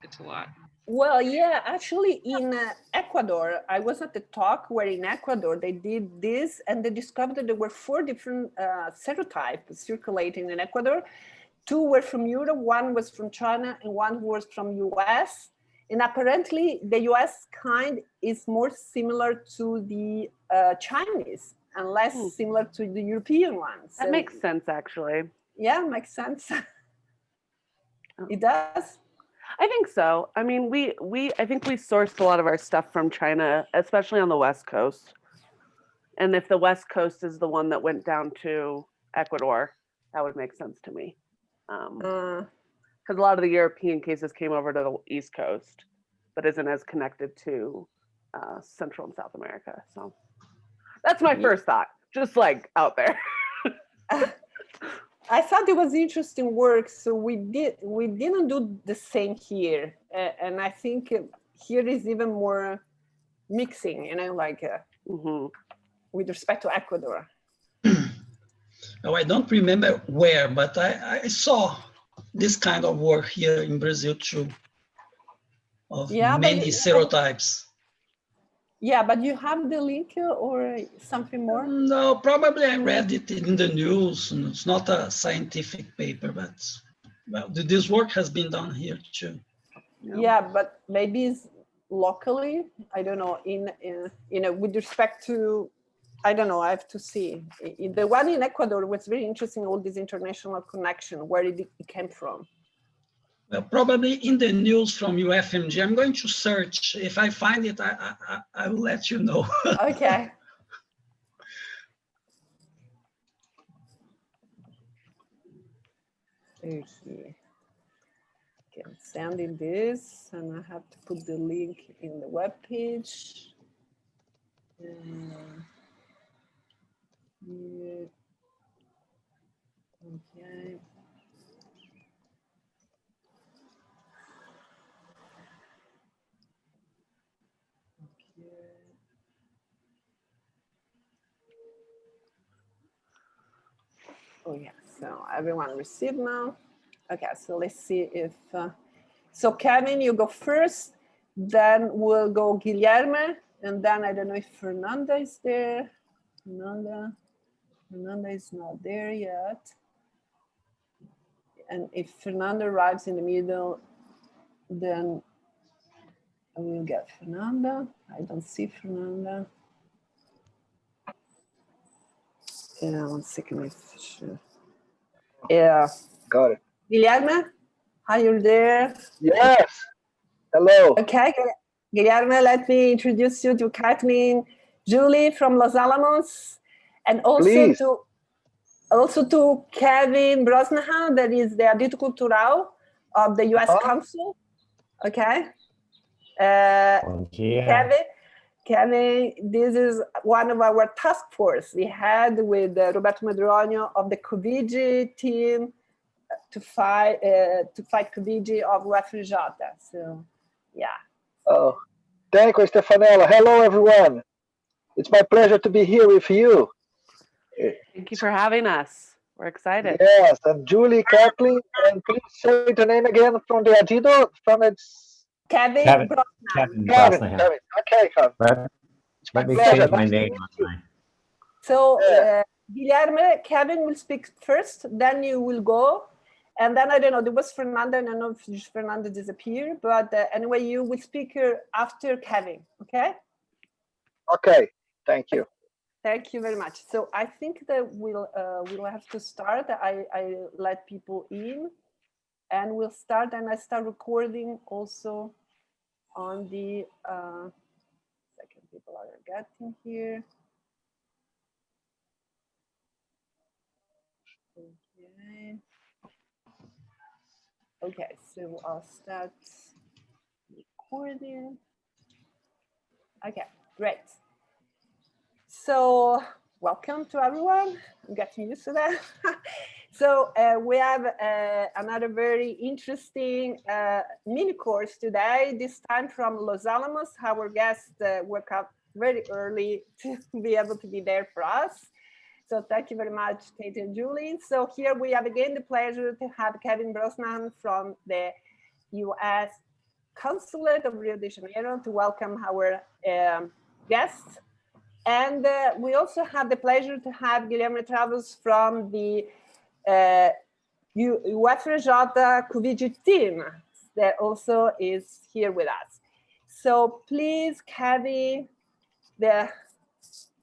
It's a lot. Well, yeah, actually in Ecuador, I was at the talk where in Ecuador they did this and they discovered that there were 4 different serotypes circulating in Ecuador. 2 were from Europe, 1 was from China, and 1 was from US. And apparently the US kind is more similar to the Chinese and less similar to the European ones. That makes sense, actually. Yeah, makes sense. It does. I think so. I mean, I think we sourced a lot of our stuff from China, especially on the West Coast. And if the West Coast is the one that went down to Ecuador, that would make sense to me. Because a lot of the European cases came over to the East Coast, but isn't as connected to Central and South America. So that's my first thought, just like out there. I thought it was interesting work, so we didn't do the same here, and I think here is even more mixing, you know, like with respect to Ecuador. Oh, I don't remember where, but I saw this kind of work here in Brazil too, of many serotypes. Yeah, but you have the link or something more? No, probably I read it in the news. It's not a scientific paper, but well, this work has been done here too. Yeah, but maybe it's locally. I don't know. In you know, with respect to, I don't know. I have to see. The one in Ecuador was very interesting. All this international connection, where it came from. Well, probably in the news from UFMG. I'm going to search. If I find it, I will let you know. Okay. Okay. I'm sending this, and I have to put the link in the web page. Yeah. Okay. Oh yeah, so everyone received now. Okay, so let's see if, so Kevin, you go first, then we'll go Guillermo, and then I don't know if Fernanda is there. Fernanda is not there yet. And if Fernanda arrives in the middle, then I will get Fernanda. I don't see Fernanda. Yeah, 1 second. Sure. Yeah. Got it. Guillermo, are you there? Yes. Hello. Okay, Guillermo, let me introduce you to Kathleen Julie from Los Alamos, and also to Kevin Brosnahan, that is the Adito Cultural of the U.S. Council. Okay. Kevin, this is one of our task force we had with Roberto Medronio of the COVID team to fight COVID of UFRJ. So, yeah. Oh, thank you, Stefanella. Hello, everyone. It's my pleasure to be here with you. Thank you for having us. We're excited. Yes, and Julie, Kathleen, and please say the name again from the Adido, from its... Kevin Brosnahan. Kevin. Okay, Kevin. Let me change my name. So, Guillermo, Kevin will speak first, then you will go. And then, I don't know, there was Fernanda, and I don't know if Fernanda disappeared, but anyway, you will speak after Kevin, okay? Okay, thank you. Thank you very much. So I think that we'll have to start. I let people in, and we'll start, and I start recording also on the, second, people are getting here. Okay. Okay, so I'll start recording. Okay, great. So welcome to everyone. I'm getting used to that. So we have another very interesting mini course today, this time from Los Alamos. Our guests woke up very early to be able to be there for us. So thank you very much, Kate and Julie. So here we have again the pleasure to have Kevin Brosnahan from the US Consulate of Rio de Janeiro to welcome our guests. And we also have the pleasure to have Guillermo Travels from the UFRJ COVID team that also is here with us. So please, Kevin,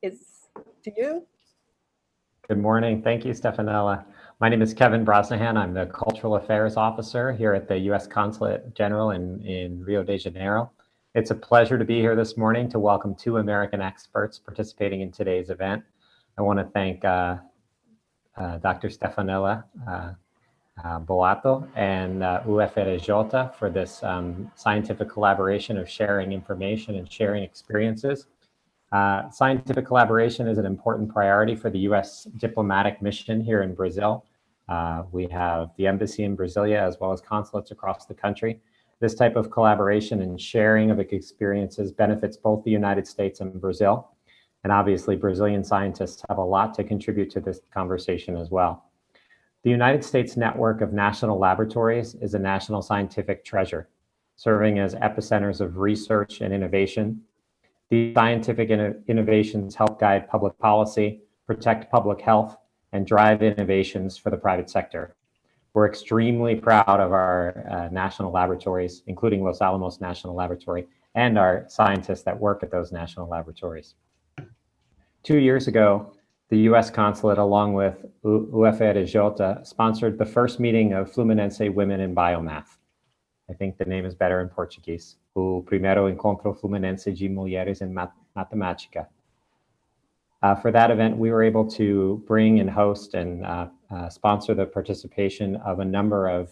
is to you. Good morning. Thank you, Stefanella. My name is Kevin Brosnahan. I'm the Cultural Affairs Officer here at the U.S. Consulate General in Rio de Janeiro. It's a pleasure to be here this morning to welcome 2 American experts participating in today's event. I want to thank Dr. Stefanella Boato and UFRJ for this scientific collaboration of sharing information and sharing experiences. Scientific collaboration is an important priority for the U.S. diplomatic mission here in Brazil. We have the embassy in Brasilia as well as consulates across the country. This type of collaboration and sharing of experiences benefits both the United States and Brazil. And obviously, Brazilian scientists have a lot to contribute to this conversation as well. The United States network of national laboratories is a national scientific treasure, serving as epicenters of research and innovation. These scientific innovations help guide public policy, protect public health, and drive innovations for the private sector. We're extremely proud of our national laboratories, including Los Alamos National Laboratory, and our scientists that work at those national laboratories. 2 years ago, the U.S. Consulate, along with UFRJ, sponsored the first meeting of Fluminense women in biomath. I think the name is better in Portuguese. O primeiro encontro fluminense de mulheres em matemática. For that event, we were able to bring and host and sponsor the participation of a number of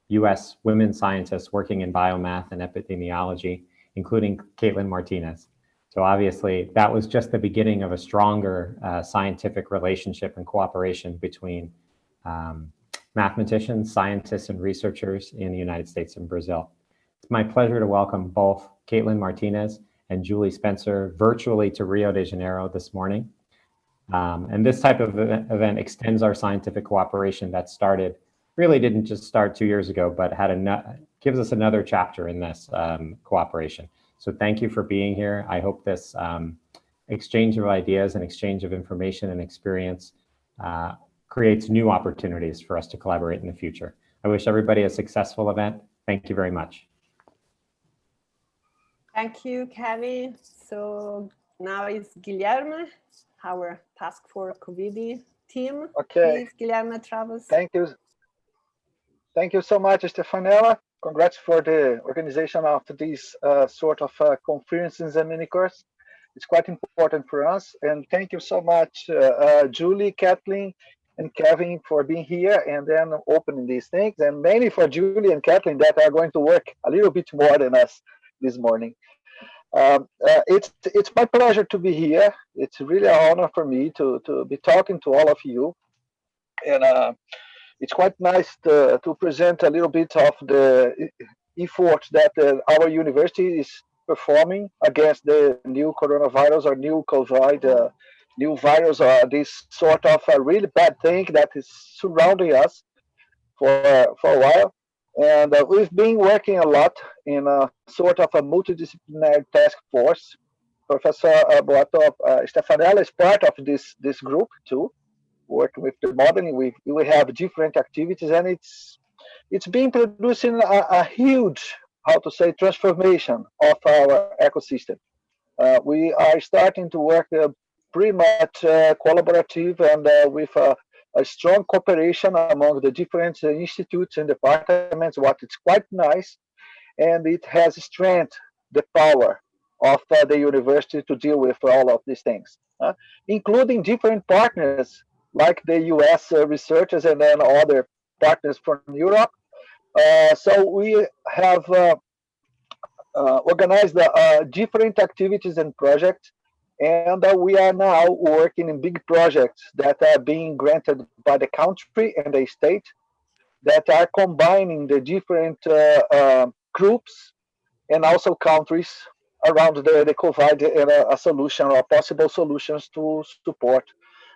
U.S. women scientists working in biomath and epidemiology, including Caitlin Martinez. So obviously, that was just the beginning of a stronger scientific relationship and cooperation between mathematicians, scientists, and researchers in the United States and Brazil. It's my pleasure to welcome both Caitlin Martinez and Julie Spencer virtually to Rio de Janeiro this morning. And this type of event extends our scientific cooperation that started, really didn't just start 2 years ago, but gives us another chapter in this cooperation. So thank you for being here. I hope this exchange of ideas and exchange of information and experience creates new opportunities for us to collaborate in the future. I wish everybody a successful event. Thank you very much. Thank you, Kevin. So now is Guillermo, our task force COVID team. Okay. Please, Guillermo Travels. Thank you. Thank you so much, Stefanella. Congrats for the organization of these sort of conferences and MiniCourse. It's quite important for us. And thank you so much, Julie, Kathleen, and Kevin for being here and then opening these things. And mainly for Julie and Kathleen that are going to work a little bit more than us this morning. It's my pleasure to be here. It's really an honor for me to be talking to all of you. And it's quite nice to present a little bit of the effort that our university is performing against the new coronavirus or new COVID, new virus, or this sort of a really bad thing that is surrounding us for a while. And we've been working a lot in a sort of a multidisciplinary task force. Professor Boato Stefanella is part of this group too, working with the modeling. We have different activities, and it's been producing a huge, how to say, transformation of our ecosystem. We are starting to work pretty much collaborative and with a strong cooperation among the different institutes and departments, what is quite nice, and it has strengthened the power of the university to deal with all of these things, including different partners like the US researchers and then other partners from Europe. So we have organized different activities and projects, and we are now working in big projects that are being granted by the country and the state that are combining the different groups and also countries around the COVID and a solution or possible solutions to support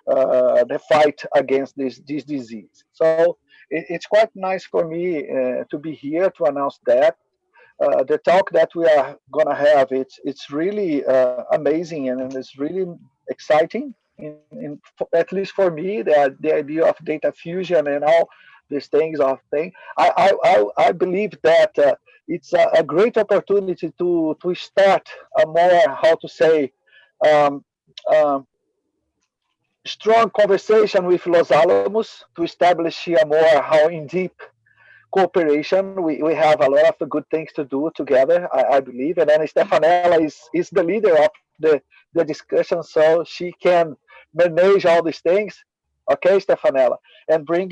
the fight against this disease. So it's quite nice for me to be here to announce that. the talk that we are gonna have, it's really amazing, and it's really exciting. At least for me, the idea of data fusion and all these things I believe that it's a great opportunity to start a more, how to say, um, um, strong conversation with Los Alamos to establish a more how in deep cooperation. We have a lot of good things to do together, I believe. And then Stefanella is the leader of the discussion, so she can manage all these things. Okay, Stefanella, and bring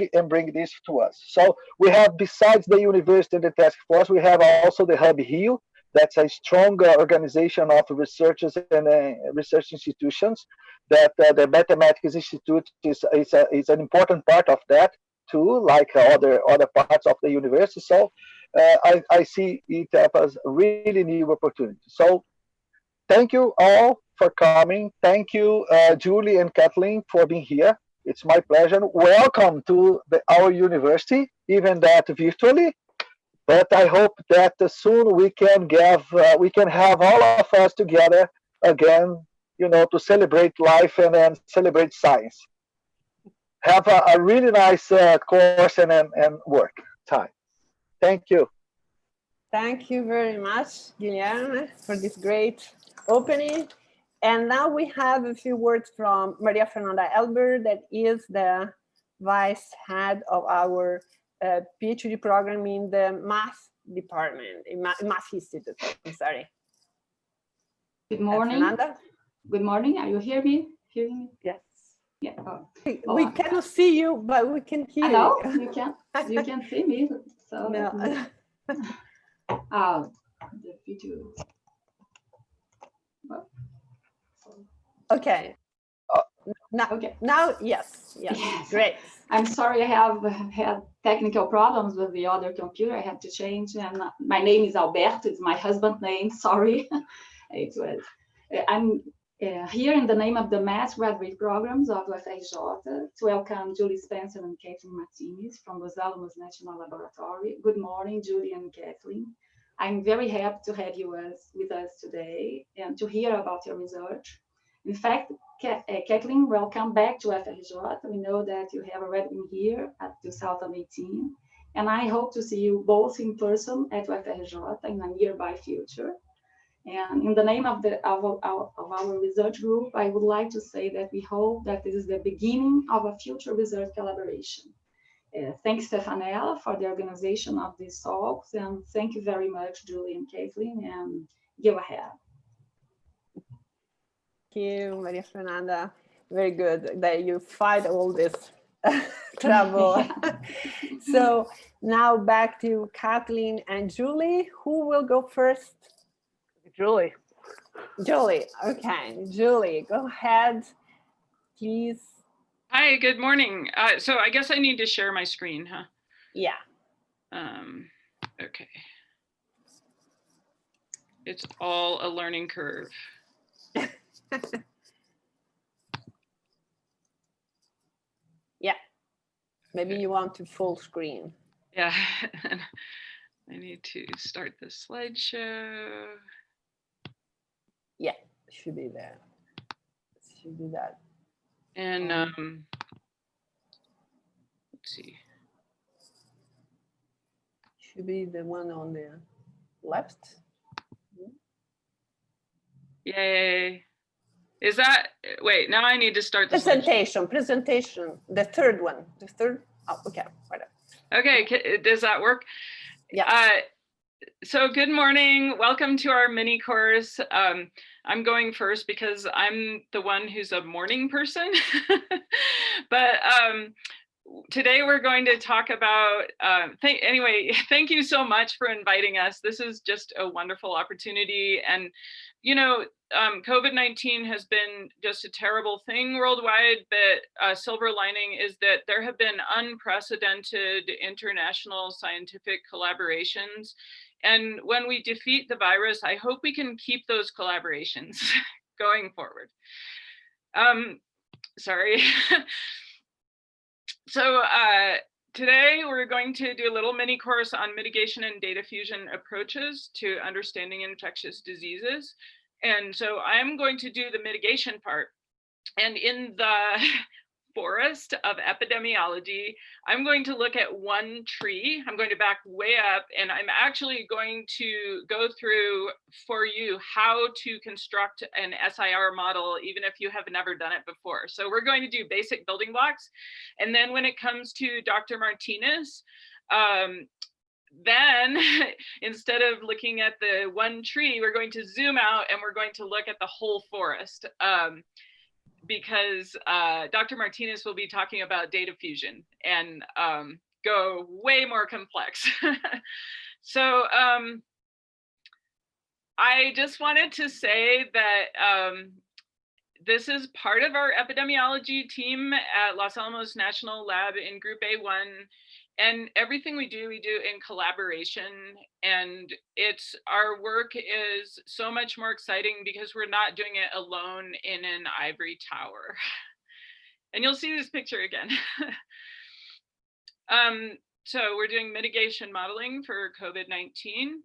this to us. So we have, besides the university and the task force, we have also the Hub Rio. That's a strong organization of researchers and research institutions. That the Mathematics Institute is an important part of that too, like other parts of the university. So I see it as a really new opportunity. So thank you all for coming. Thank you, Julie and Kathleen, for being here. It's my pleasure. Welcome to our university, even that virtually. But I hope that soon we can have all of us together again, to celebrate life and then celebrate science. Have a really nice course and work time. Thank you. Thank you very much, Guillermo, for this great opening. And now we have a few words from Maria Fernanda Elber, that is the vice head of our PhD program in the math department, in Math Institute. I'm sorry. Good morning. Fernanda? Good morning. Are you hearing me? Yes. Yeah. Oh. We cannot see you, but we can hear you. You can see me. So no. The video. Okay. Now, yes, great. I'm sorry, I have had technical problems with the other computer. I had to change, and my name is Alberto. It's my husband's name. Sorry, I'm here in the name of the Math Graduate Programs of UFRJ to welcome Julie Spencer and Kathleen Martinez from Los Alamos National Laboratory. Good morning, Julie and Kathleen. I'm very happy to have you with us today and to hear about your research. In fact, Kathleen, welcome back to UFRJ. We know that you have already been here at 2018, and I hope to see you both in person at UFRJ in a nearby future. And in the name of our research group, I would like to say that we hope that this is the beginning of a future research collaboration. Thanks, Stefanella, for the organization of these talks, and thank you very much, Julie and Kathleen, and go ahead. Thank you, Maria Fernanda. Very good that you fight all this trouble. So now back to Kathleen and Julie. Who will go first? Julie. Julie, okay. Julie, go ahead, please. Hi, good morning. So I guess I need to share my screen, huh? Yeah. Okay. It's all a learning curve. Yeah. Maybe you want to full screen. Yeah. I need to start the slideshow. Yeah, should be there. Should do that. And let's see. Should be the one on the left. Yay. Is that, wait, now I need to start the presentation, the third one, oh, okay, whatever. Okay, does that work? Yeah. So good morning, welcome to our mini course. I'm going first because I'm the one who's a morning person. But today we're going to talk about, anyway, thank you so much for inviting us. This is just a wonderful opportunity. And, you know, COVID-19 has been just a terrible thing worldwide, but silver lining is that there have been unprecedented international scientific collaborations. And when we defeat the virus, I hope we can keep those collaborations going forward. Sorry. So today we're going to do a little mini course on mitigation and data fusion approaches to understanding infectious diseases. And so I'm going to do the mitigation part. And in the forest of epidemiology, I'm going to look at one tree. I'm going to back way up, and I'm actually going to go through for you how to construct an SIR model, even if you have never done it before. So we're going to do basic building blocks. And then when it comes to Dr. Martinez, then instead of looking at the one tree, we're going to zoom out and we're going to look at the whole forest. Because Dr. Martinez will be talking about data fusion and go way more complex. So I just wanted to say that this is part of our epidemiology team at Los Alamos National Lab in Group A1. And everything we do in collaboration, and our work is so much more exciting because we're not doing it alone in an ivory tower. And you'll see this picture again. So we're doing mitigation modeling for COVID-19.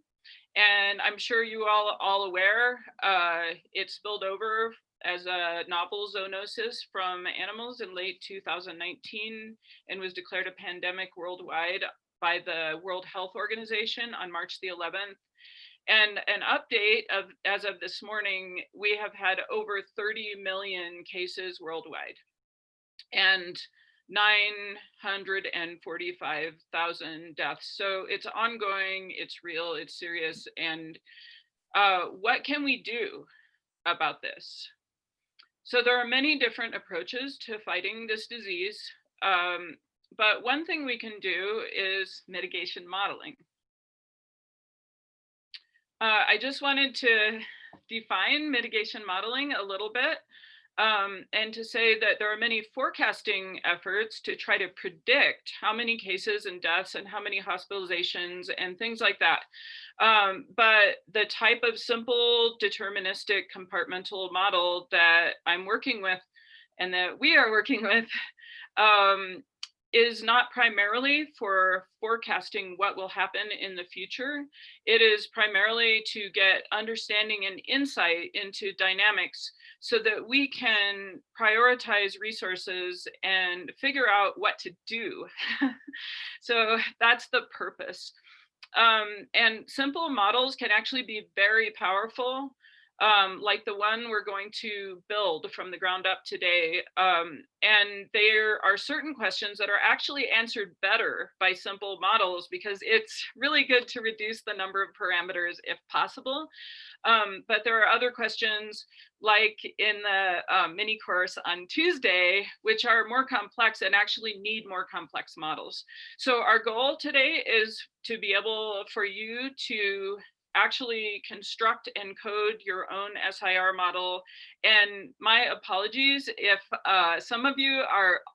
And I'm sure you all aware, it spilled over as a novel zoonosis from animals in late 2019 and was declared a pandemic worldwide by the World Health Organization on March the 11th. And an update of, as of this morning, we have had over 30 million cases worldwide and 945,000 deaths. So it's ongoing, it's real, it's serious. And what can we do about this? So there are many different approaches to fighting this disease, but one thing we can do is mitigation modeling. I just wanted to define mitigation modeling a little bit and to say that there are many forecasting efforts to try to predict how many cases and deaths and how many hospitalizations and things like that. But the type of simple deterministic compartmental model that I'm working with and that we are working with is not primarily for forecasting what will happen in the future. It is primarily to get understanding and insight into dynamics so that we can prioritize resources and figure out what to do. So that's the purpose. And simple models can actually be very powerful, like the one we're going to build from the ground up today. And there are certain questions that are actually answered better by simple models because it's really good to reduce the number of parameters if possible. But there are other questions like in the mini course on Tuesday, which are more complex and actually need more complex models. So our goal today is to be able for you to actually construct and code your own SIR model. And my apologies if some of you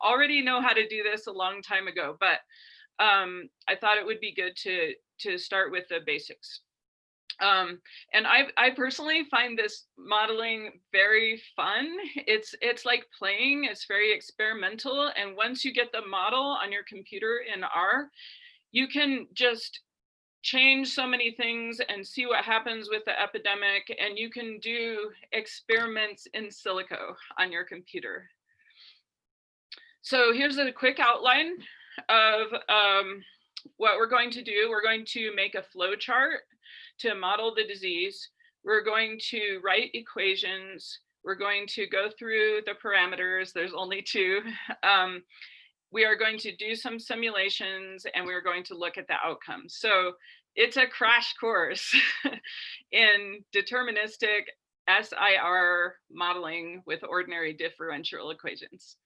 already know how to do this a long time ago, but I thought it would be good to start with the basics. And I personally find this modeling very fun. It's like playing, it's very experimental. And once you get the model on your computer in R, you can just change so many things and see what happens with the epidemic, and you can do experiments in silico on your computer. So here's a quick outline of what we're going to do. We're going to make a flow chart to model the disease. We're going to write equations. We're going to go through the parameters. There's only two. We are going to do some simulations and we're going to look at the outcomes. So it's a crash course in deterministic SIR modeling with ordinary differential equations.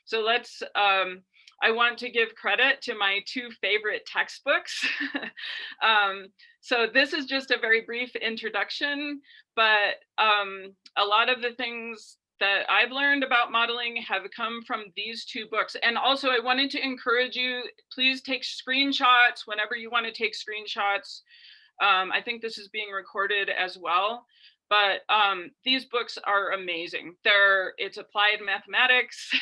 So let's, I want to give credit to my two favorite textbooks. So this is just a very brief introduction, but a lot of the things that I've learned about modeling have come from these two books. And also I wanted to encourage you, please take screenshots whenever you want to take screenshots. I think this is being recorded as well, but these books are amazing. It's applied mathematics.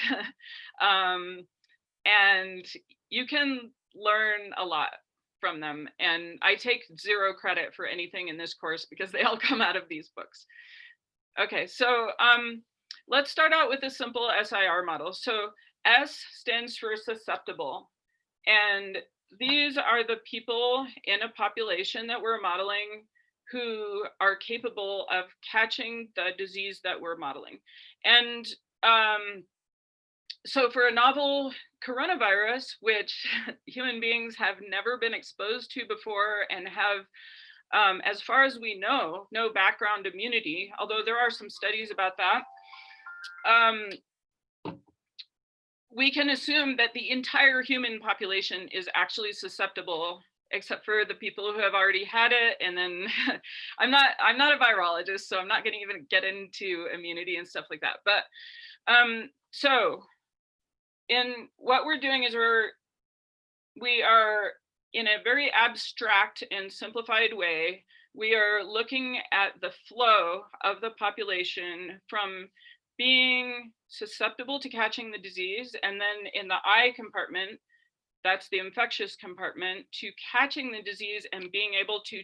and you can learn a lot from them. And I take 0 credit for anything in this course because they all come out of these books. Okay, so let's start out with a simple SIR model. So S stands for susceptible. And these are the people in a population that we're modeling who are capable of catching the disease that we're modeling. And so for a novel coronavirus, which human beings have never been exposed to before and have, as far as we know, no background immunity, although there are some studies about that, we can assume that the entire human population is actually susceptible, except for the people who have already had it. And then I'm not a virologist, so I'm not going to even get into immunity and stuff like that. But so in what we're doing is we are in a very abstract and simplified way, we are looking at the flow of the population from being susceptible to catching the disease, and then in the I compartment, that's the infectious compartment, to catching the disease and being able to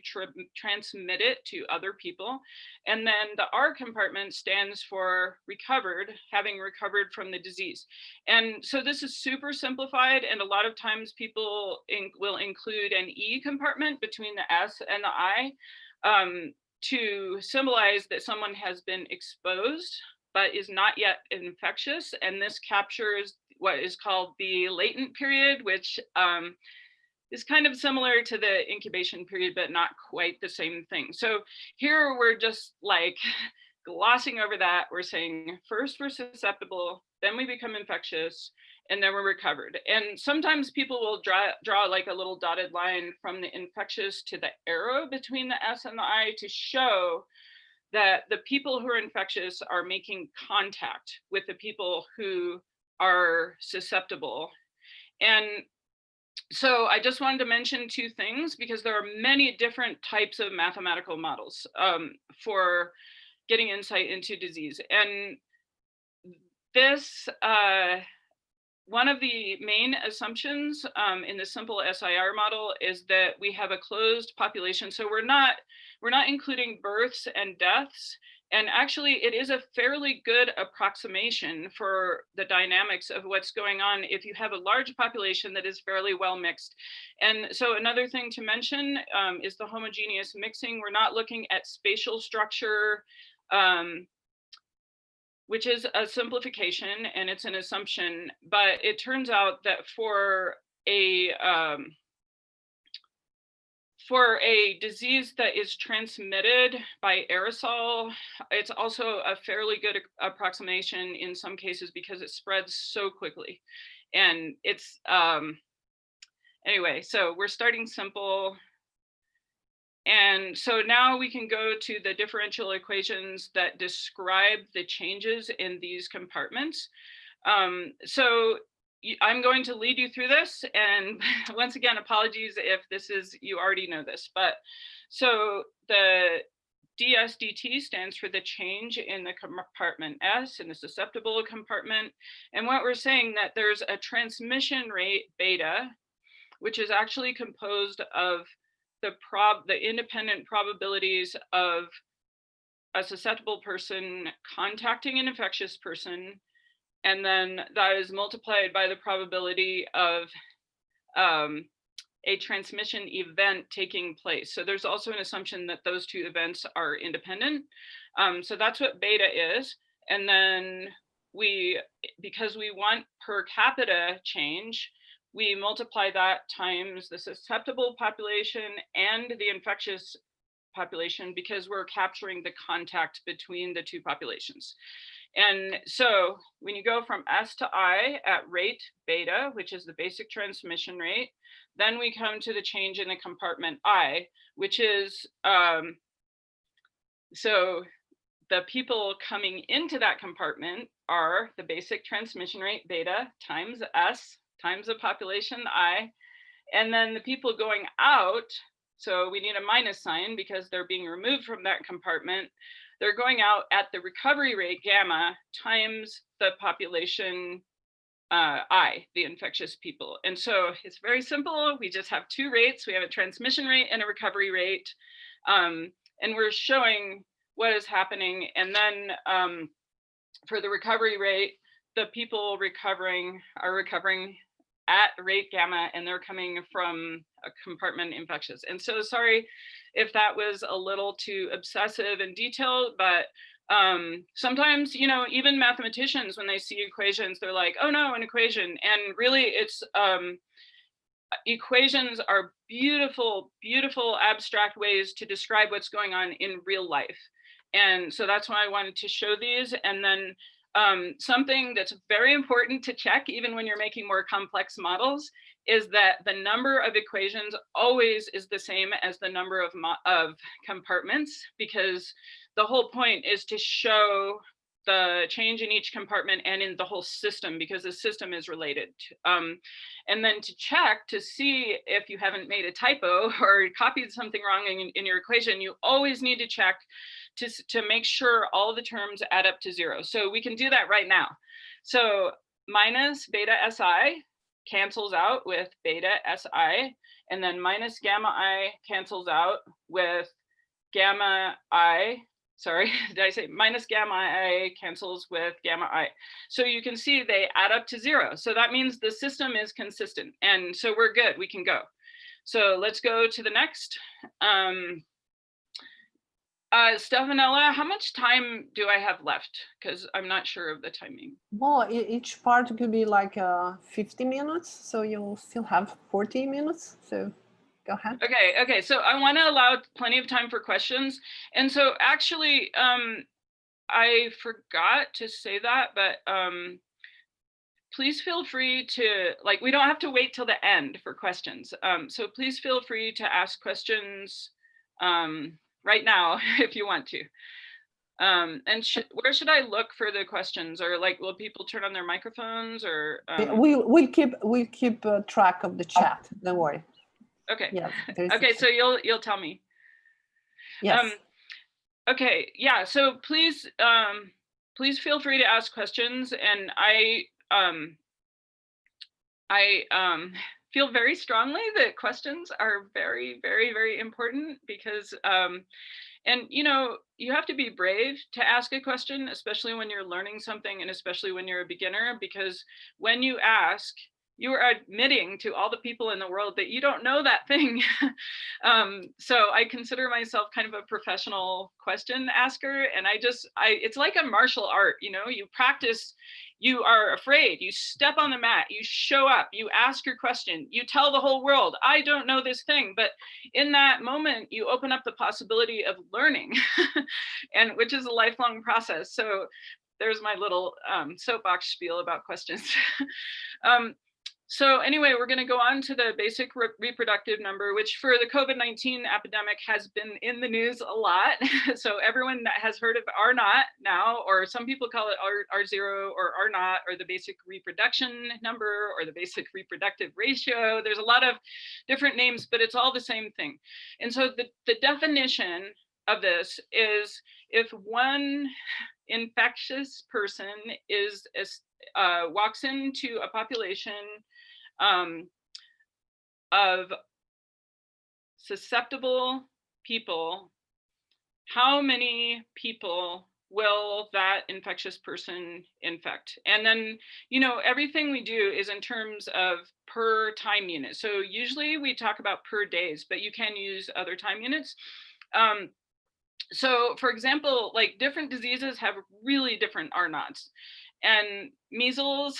transmit it to other people. And then the R compartment stands for recovered, having recovered from the disease. And so this is super simplified, and a lot of times people will include an E compartment between the S and the I to symbolize that someone has been exposed but is not yet infectious. And this captures what is called the latent period, which is kind of similar to the incubation period, but not quite the same thing. So here we're just like glossing over that. We're saying first we're susceptible, then we become infectious, and then we're recovered. And sometimes people will draw like a little dotted line from the infectious to the arrow between the S and the I to show that the people who are infectious are making contact with the people who are susceptible. And so I just wanted to mention 2 things, because there are many different types of mathematical models for getting insight into disease. And this, one of the main assumptions in the simple SIR model is that we have a closed population. So we're not including births and deaths. And actually, it is a fairly good approximation for the dynamics of what's going on if you have a large population that is fairly well mixed. And so another thing to mention is the homogeneous mixing. We're not looking at spatial structure, which is a simplification and it's an assumption, but it turns out that for a disease that is transmitted by aerosol, it's also a fairly good approximation in some cases because it spreads so quickly. And it's, anyway, so we're starting simple. And so now we can go to the differential equations that describe the changes in these compartments. So I'm going to lead you through this, and once again, apologies if you already know this, but so the ds dt stands for the change in the compartment S, in the susceptible compartment. And what we're saying that there's a transmission rate beta, which is actually composed of the independent probabilities of a susceptible person contacting an infectious person, and then that is multiplied by the probability of a transmission event taking place. So there's also an assumption that those 2 events are independent. So that's what beta is. And then because we want per capita change, we multiply that times the susceptible population and the infectious population, because we're capturing the contact between the 2 populations. And so when you go from S to I at rate beta, which is the basic transmission rate, then we come to the change in the compartment I, which is, so the people coming into that compartment are the basic transmission rate beta times S times the population I, and then the people going out, so we need a minus sign because they're being removed from that compartment, they're going out at the recovery rate gamma times the population I, the infectious people. And so it's very simple. We just have two rates. We have a transmission rate and a recovery rate. And we're showing what is happening. And then for the recovery rate, the people recovering are recovering at rate gamma, and they're coming from a compartment infectious. And so sorry if that was a little too obsessive and detailed, but sometimes, you know, even mathematicians, when they see equations, they're like, oh no, an equation. And really it's, equations are beautiful, beautiful abstract ways to describe what's going on in real life. And so that's why I wanted to show these. And then something that's very important to check, even when you're making more complex models, is that the number of equations always is the same as the number of compartments, because the whole point is to show the change in each compartment and in the whole system, because the system is related. And then to check to see if you haven't made a typo or copied something wrong in your equation, you always need to check to make sure all the terms add up to 0. So we can do that right now. So minus beta SI cancels out with beta SI, and then minus gamma I cancels out with gamma I. Sorry, did I say minus gamma I cancels with gamma I? So you can see they add up to 0. So that means the system is consistent. And so we're good, we can go. So let's go to the next. Stefanella, how much time do I have left? Because I'm not sure of the timing. Well, each part could be like 50 minutes. So you'll still have 40 minutes. So go ahead. Okay, so I want to allow plenty of time for questions. And so actually, I forgot to say that, but please feel free to, like, we don't have to wait till the end for questions. So please feel free to ask questions right now if you want to. And where should I look for the questions? Or like, will people turn on their microphones? Or we'll keep track of the chat. Don't worry. Okay. Yeah. Okay. So you'll tell me. Yes. Okay. Yeah. So please feel free to ask questions, and I feel very strongly that questions are very, very, very important, because and you know, you have to be brave to ask a question, especially when you're learning something, and especially when you're a beginner, because when you ask, you are admitting to all the people in the world that you don't know that thing. So I consider myself kind of a professional question asker, and it's like a martial art, you know, you practice, you are afraid, you step on the mat, you show up, you ask your question, you tell the whole world, I don't know this thing. But in that moment, you open up the possibility of learning, and which is a lifelong process. So there's my little soapbox spiel about questions. So anyway, we're going to go on to the basic reproductive number, which for the COVID-19 epidemic has been in the news a lot. So everyone that has heard of R naught now, or some people call it R0 or R naught, or the basic reproduction number, or the basic reproductive ratio. There's a lot of different names, but it's all the same thing. And so the definition of this is if one infectious person walks into a population of susceptible people, how many people will that infectious person infect? And then, you know, everything we do is in terms of per time unit. So usually we talk about per days, but you can use other time units. So for example, like different diseases have really different R naughts. And measles,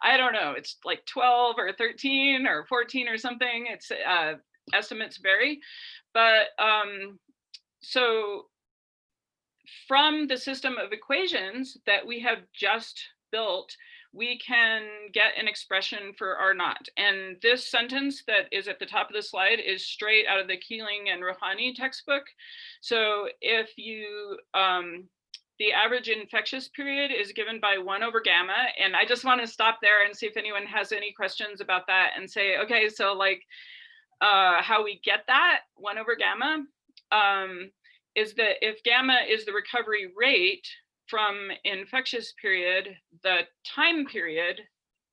I don't know, it's like 12 or 13 or 14 or something. It's estimates vary. But so from the system of equations that we have just built, we can get an expression for R naught. And this sentence that is at the top of the slide is straight out of the Keeling and Rouhani textbook. So if you, the average infectious period is given by 1 over gamma. And I just want to stop there and see if anyone has any questions about that, and say, okay, so like how we get that 1 over gamma is that if gamma is the recovery rate from infectious period, the time period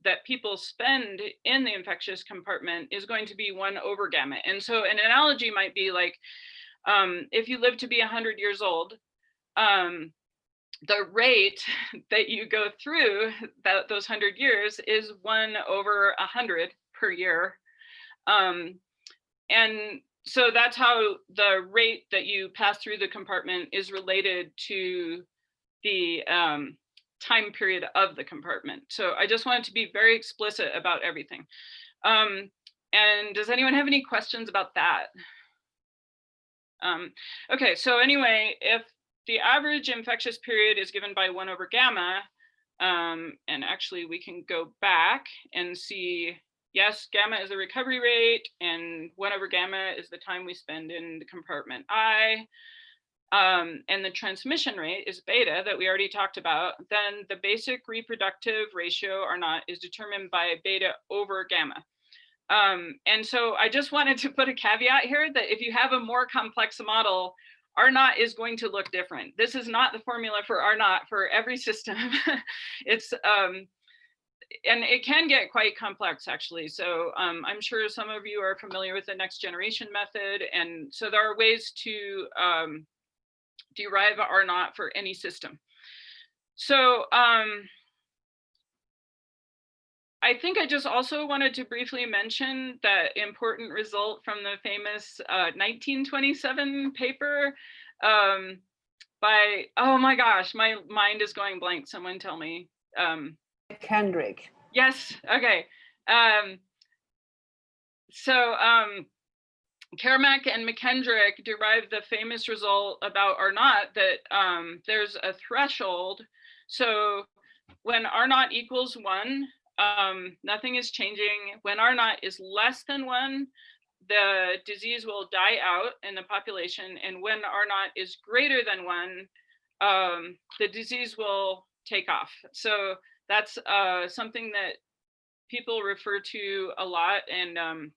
that people spend in the infectious compartment is going to be 1 over gamma. And so an analogy might be like, if you live to be 100 years old, the rate that you go through those 100 years is 1 over 100 per year. And so that's how the rate that you pass through the compartment is related to the time period of the compartment. So I just wanted to be very explicit about everything. And does anyone have any questions about that? Okay, so anyway, if the average infectious period is given by 1 over gamma, and actually we can go back and see, yes, gamma is the recovery rate, and 1 over gamma is the time we spend in the compartment I, and the transmission rate is beta that we already talked about, then the basic reproductive ratio R naught is determined by beta over gamma. And so I just wanted to put a caveat here that if you have a more complex model, R naught is going to look different. This is not the formula for R naught for every system. It's and it can get quite complex actually. So I'm sure some of you are familiar with the next generation method. And so there are ways to derive R naught for any system. So I think I just also wanted to briefly mention that important result from the famous 1927 paper by, oh my gosh, my mind is going blank. Someone tell me. Kendrick. Yes, okay. So Karamak and McKendrick derived the famous result about R naught that there's a threshold. So when R naught equals 1, nothing is changing. When R naught is less than 1, the disease will die out in the population. And when R naught is greater than 1, the disease will take off. So that's something that people refer to a lot. And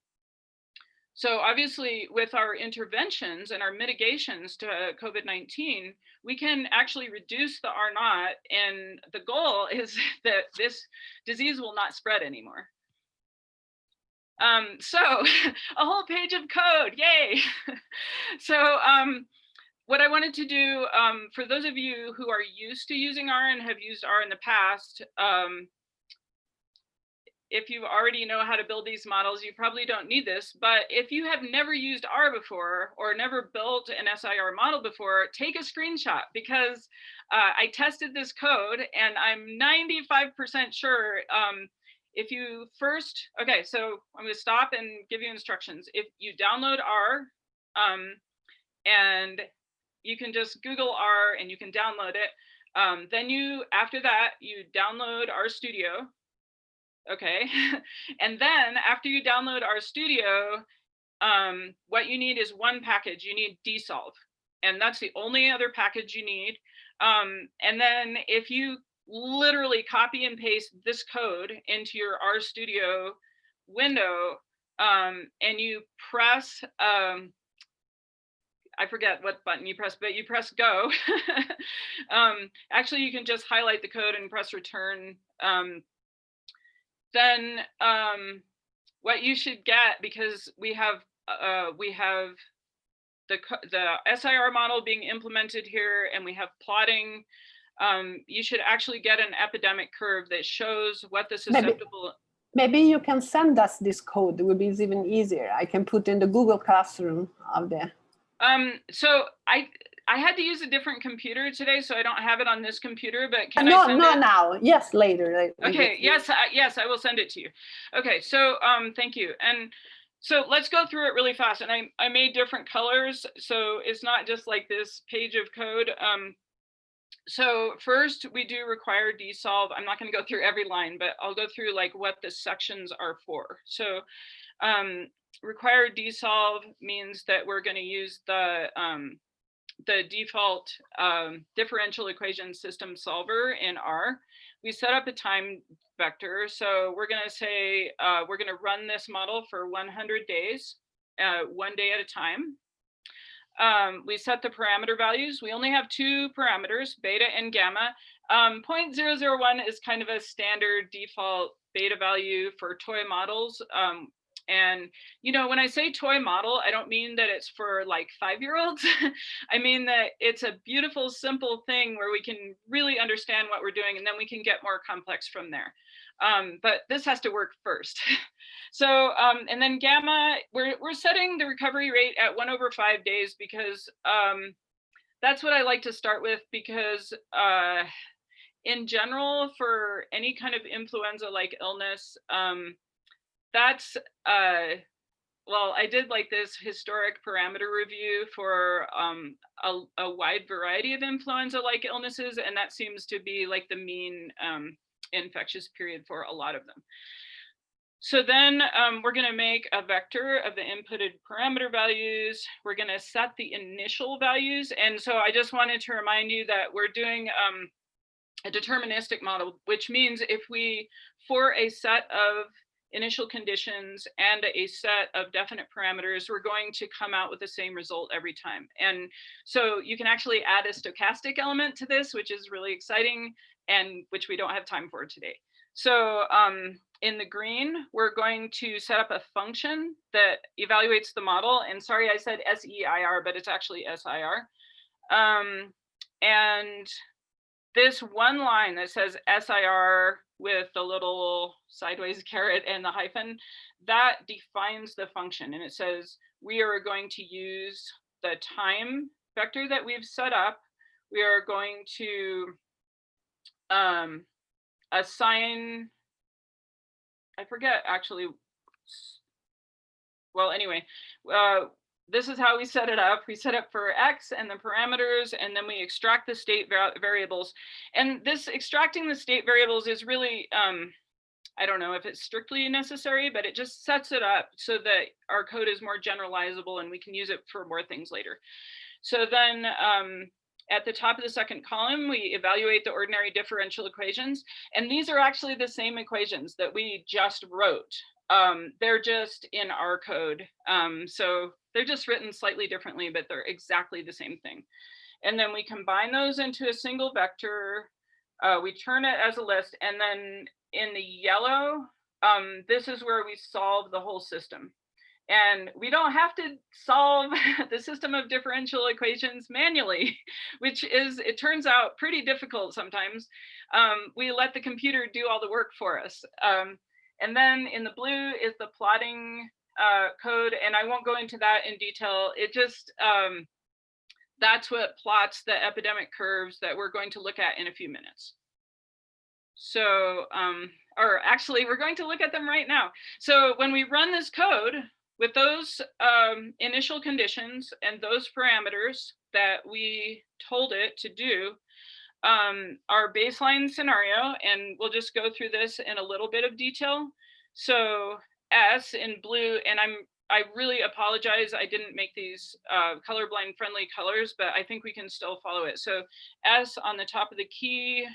so obviously with our interventions and our mitigations to COVID-19, we can actually reduce the R naught, and the goal is that this disease will not spread anymore. So a whole page of code, yay. So what I wanted to do, for those of you who are used to using R and have used R in the past, if you already know how to build these models, you probably don't need this, but if you have never used R before or never built an SIR model before, take a screenshot, because I tested this code and I'm 95% sure if you first, okay, so I'm gonna stop and give you instructions. If you download R, and you can just Google R and you can download it. Then you, after that, you download RStudio. Okay, and then after you download RStudio, what you need is one package. You need dsolve, and that's the only other package you need. And then if you literally copy and paste this code into your RStudio window, and you press, I forget what button you press, but you press go. Actually, you can just highlight the code and press return. Then what you should get, because we have the SIR model being implemented here, and we have plotting, you should actually get an epidemic curve that shows what the susceptible. Maybe you can send us this code. It would be even easier. I can put in the Google Classroom of the. So I had to use a different computer today, so I don't have it on this computer, but can I send it? No, now. Yes, later. Okay, yes, I will send it to you. Okay, so thank you. And so let's go through it really fast. And I made different colors, so it's not just like this page of code. So first we do require dsolve. I'm not going to go through every line, but I'll go through like what the sections are for. So required dsolve means that we're going to use the default differential equation system solver in R. We set up a time vector. So we're going to say, we're going to run this model for 100 days, 1 day at a time. We set the parameter values. We only have 2 parameters, beta and gamma. 0.001 is kind of a standard default beta value for toy models. And, you know, when I say toy model, I don't mean that it's for like 5-year-olds. I mean that it's a beautiful, simple thing where we can really understand what we're doing, and then we can get more complex from there. But this has to work first. So, and then gamma, we're setting the recovery rate at 1/5 days because that's what I like to start with, because in general, for any kind of influenza-like illness, that's, well, I did like this historic parameter review for a wide variety of influenza-like illnesses, and that seems to be like the mean infectious period for a lot of them. So then we're going to make a vector of the inputted parameter values. We're going to set the initial values. And so I just wanted to remind you that we're doing a deterministic model, which means if we, for a set of initial conditions and a set of definite parameters, we're going to come out with the same result every time. And so you can actually add a stochastic element to this, which is really exciting, and which we don't have time for today. So in the green, we're going to set up a function that evaluates the model. And sorry, I said SEIR, but it's actually SIR. And this one line that says SIR with the little sideways caret and the hyphen, that defines the function. And it says we are going to use the time vector that we've set up. We are going to assign, I forget actually, well, anyway, this is how we set it up. We set up for X and the parameters, and then we extract the state variables. And this extracting the state variables is really, I don't know if it's strictly necessary, but it just sets it up so that our code is more generalizable and we can use it for more things later. So then at the top of the second column, we evaluate the ordinary differential equations. And these are actually the same equations that we just wrote. They're just in our code. So they're just written slightly differently, but they're exactly the same thing. And then we combine those into a single vector. We turn it as a list. And then in the yellow, this is where we solve the whole system. And we don't have to solve the system of differential equations manually, which is, it turns out, pretty difficult sometimes. We let the computer do all the work for us. And then in the blue is the plotting code, and I won't go into that in detail. It just, that's what plots the epidemic curves that we're going to look at in a few minutes. So, or actually, we're going to look at them right now. So when we run this code with those initial conditions and those parameters that we told it to do, our baseline scenario, and we'll just go through this in a little bit of detail. So S in blue, and I really apologize, I didn't make these colorblind friendly colors, but I think we can still follow it. So S on the top of the key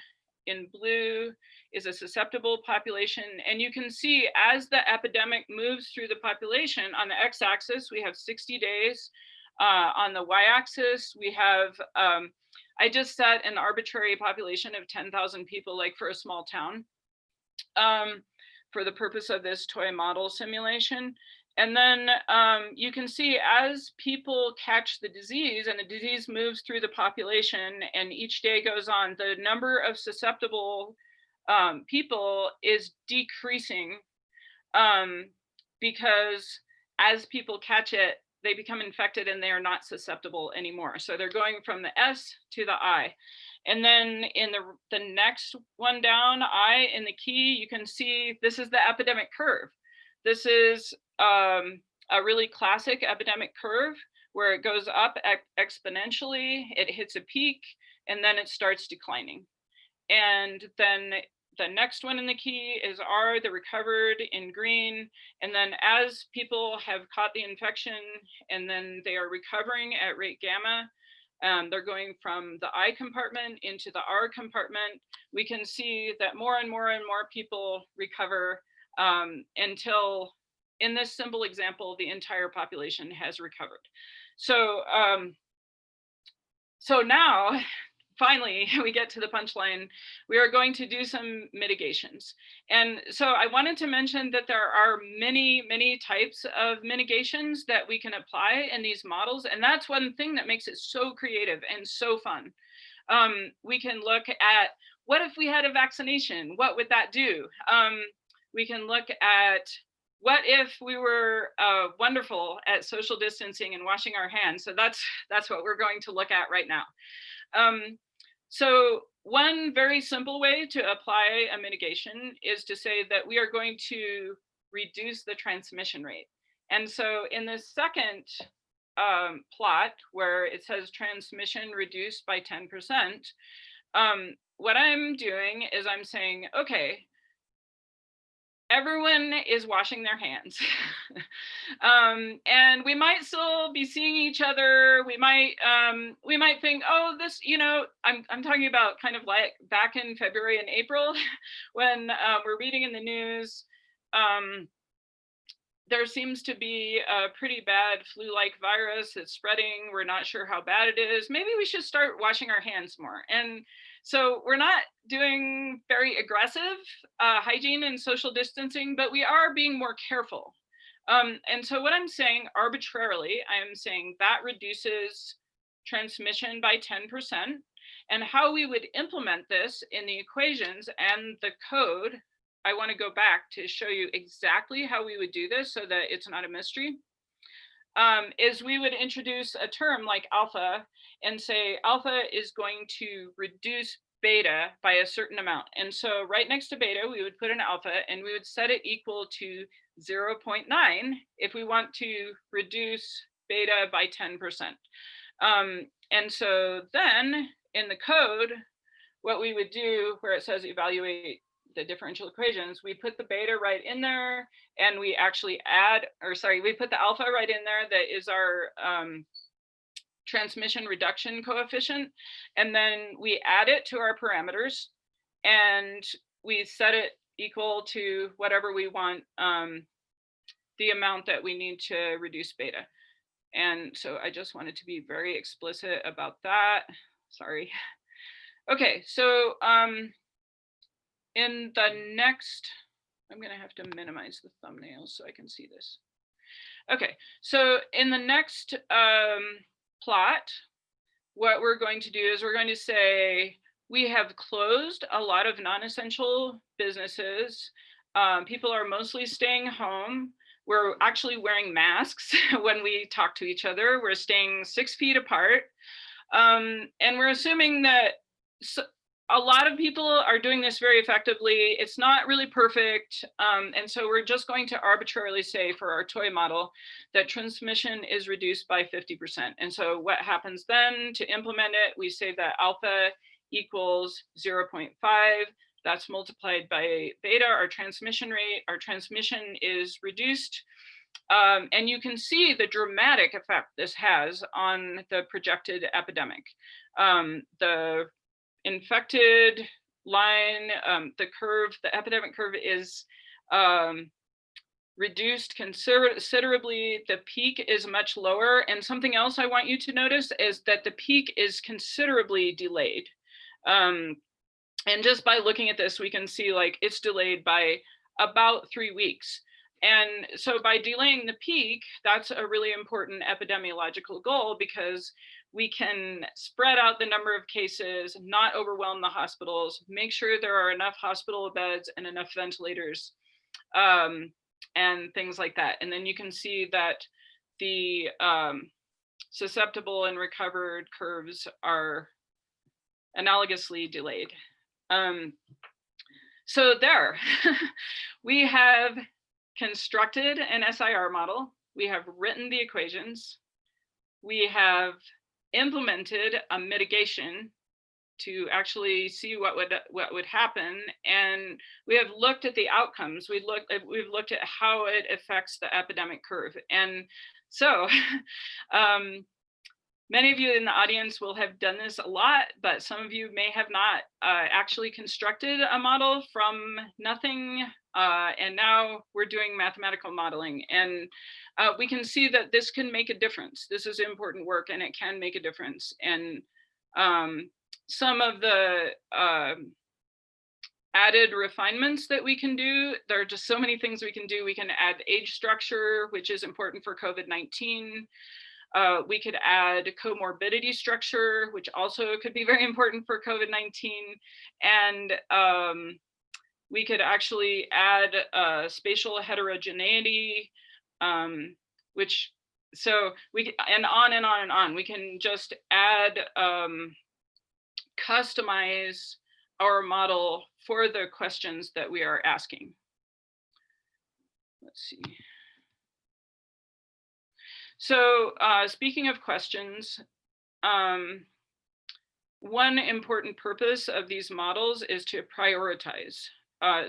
in blue is a susceptible population. And you can see as the epidemic moves through the population, on the x-axis, we have 60 days. On the y-axis, we have, I just set an arbitrary population of 10,000 people, like for a small town, for the purpose of this toy model simulation. And then you can see as people catch the disease and the disease moves through the population and each day goes on, the number of susceptible people is decreasing because as people catch it, they become infected and they are not susceptible anymore. So they're going from the S to the I. And then in the next one down, I in the key, you can see this is the epidemic curve. This is a really classic epidemic curve where it goes up exponentially, it hits a peak, and then it starts declining. And then the next one in the key is R, the recovered in green. And then as people have caught the infection and then they are recovering at rate gamma, they're going from the I compartment into the R compartment. We can see that more and more and more people recover until, in this simple example, the entire population has recovered. So, so now finally, we get to the punchline. We are going to do some mitigations. And so I wanted to mention that there are many, many types of mitigations that we can apply in these models. And that's one thing that makes it so creative and so fun. We can look at, what if we had a vaccination? What would that do? We can look at, what if we were wonderful at social distancing and washing our hands? So that's what we're going to look at right now. So one very simple way to apply a mitigation is to say that we are going to reduce the transmission rate. And so in this second plot where it says transmission reduced by 10%, what I'm doing is I'm saying, okay, everyone is washing their hands. And we might still be seeing each other. We might think, oh, this, I'm talking about kind of like back in February and April when we're reading in the news, there seems to be a pretty bad flu-like virus that's spreading. We're not sure how bad it is. Maybe we should start washing our hands more. And so we're not doing very aggressive hygiene and social distancing, but we are being more careful. And so what I'm saying arbitrarily, I'm saying that reduces transmission by 10%. And how we would implement this in the equations and the code, I want to go back to show you exactly how we would do this so that it's not a mystery, is we would introduce a term like alpha and say alpha is going to reduce beta by a certain amount. And so right next to beta, we would put an alpha and we would set it equal to 0.9 if we want to reduce beta by 10%. And so then in the code, what we would do where it says evaluate the differential equations, we put the beta right in there and we actually we put the alpha right in there that is our transmission reduction coefficient. And then we add it to our parameters and we set it equal to whatever we want, the amount that we need to reduce beta. And so I just wanted to be very explicit about that. Sorry. Okay, so in the next, I'm gonna have to minimize the thumbnail so I can see this. Okay, so in the next plot, what we're going to do is we're going to say, we have closed a lot of non-essential businesses. People are mostly staying home. We're actually wearing masks when we talk to each other. We're staying 6 feet apart. And we're assuming that a lot of people are doing this very effectively. It's not really perfect. And so we're just going to arbitrarily say for our toy model that transmission is reduced by 50%. And so what happens then to implement it, we say that alpha equals 0.5. That's multiplied by beta, our transmission rate. Our transmission is reduced. And you can see the dramatic effect this has on the projected epidemic. The infected line, the epidemic curve is reduced considerably. The peak is much lower. And something else I want you to notice is that the peak is considerably delayed. And just by looking at this, we can see like it's delayed by about 3 weeks. And so by delaying the peak, that's a really important epidemiological goal because we can spread out the number of cases, not overwhelm the hospitals, make sure there are enough hospital beds and enough ventilators and things like that. And then you can see that the susceptible and recovered curves are analogously delayed. So there, we have constructed an SIR model. We have written the equations. We have implemented a mitigation to actually see what would happen, and we have looked at the outcomes. We've looked at how it affects the epidemic curve, and so many of you in the audience will have done this a lot, but some of you may have not actually constructed a model from nothing, and now we're doing mathematical modeling, and we can see that this can make a difference. This is important work, and it can make a difference. And some of the added refinements that we can do. There are just so many things we can do. We can add age structure, which is important for COVID-19. We could add comorbidity structure, which also could be very important for COVID-19. And we could actually add spatial heterogeneity, which, so we, and on and on and on. We can just add, customize our model for the questions that we are asking. Let's see. So speaking of questions, one important purpose of these models is to prioritize.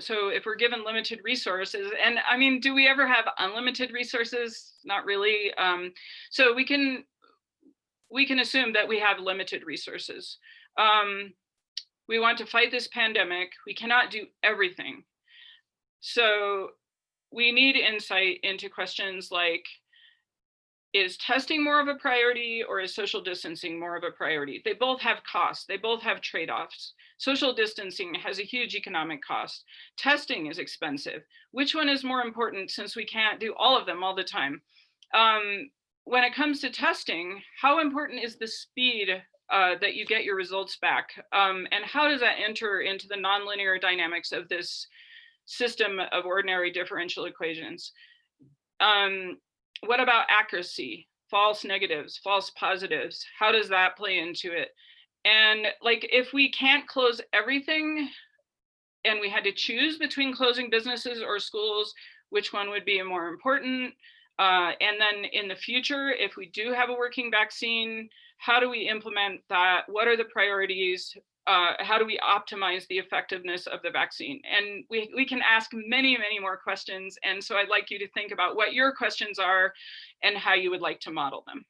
So if we're given limited resources, and I mean, do we ever have unlimited resources? Not really. So we can assume that we have limited resources. We want to fight this pandemic. We cannot do everything. So we need insight into questions like, is testing more of a priority or is social distancing more of a priority? They both have costs. They both have trade-offs. Social distancing has a huge economic cost. Testing is expensive. Which one is more important, since we can't do all of them all the time? When it comes to testing, how important is the speed that you get your results back? And how does that enter into the nonlinear dynamics of this system of ordinary differential equations? What about accuracy, false negatives, false positives? How does that play into it? And like, if we can't close everything and we had to choose between closing businesses or schools, which one would be more important? And then in the future, if we do have a working vaccine, how do we implement that? What are the priorities? How do we optimize the effectiveness of the vaccine? And we can ask many, many more questions. And so I'd like you to think about what your questions are and how you would like to model them.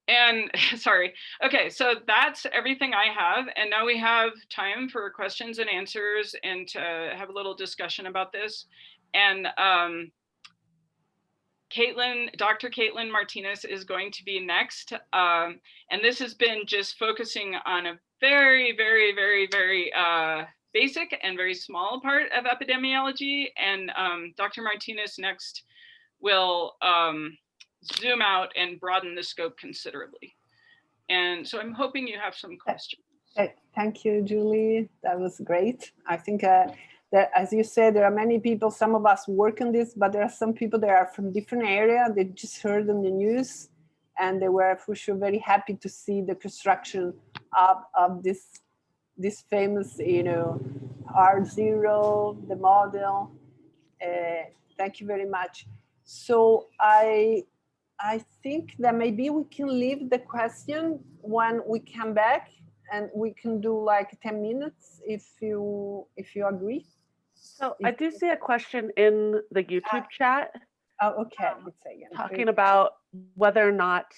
And sorry, okay, so that's everything I have. And now we have time for questions and answers and to have a little discussion about this. And Dr. Caitlin Martinez is going to be next. And this has been just focusing on a very, very, very, very basic and very small part of epidemiology. And Dr. Martinez next will zoom out and broaden the scope considerably. And so I'm hoping you have some questions. Thank you, Julie. That was great. I think that, as you said, there are many people, some of us work on this, but there are some people that are from different area. They just heard on the news and they were for sure very happy to see the construction of this famous, R0, the model. Thank you very much. So I think that maybe we can leave the question when we come back, and we can do like 10 minutes if you agree. So I do see a question in the YouTube chat. Oh, okay. Let's say again. Talking about whether or not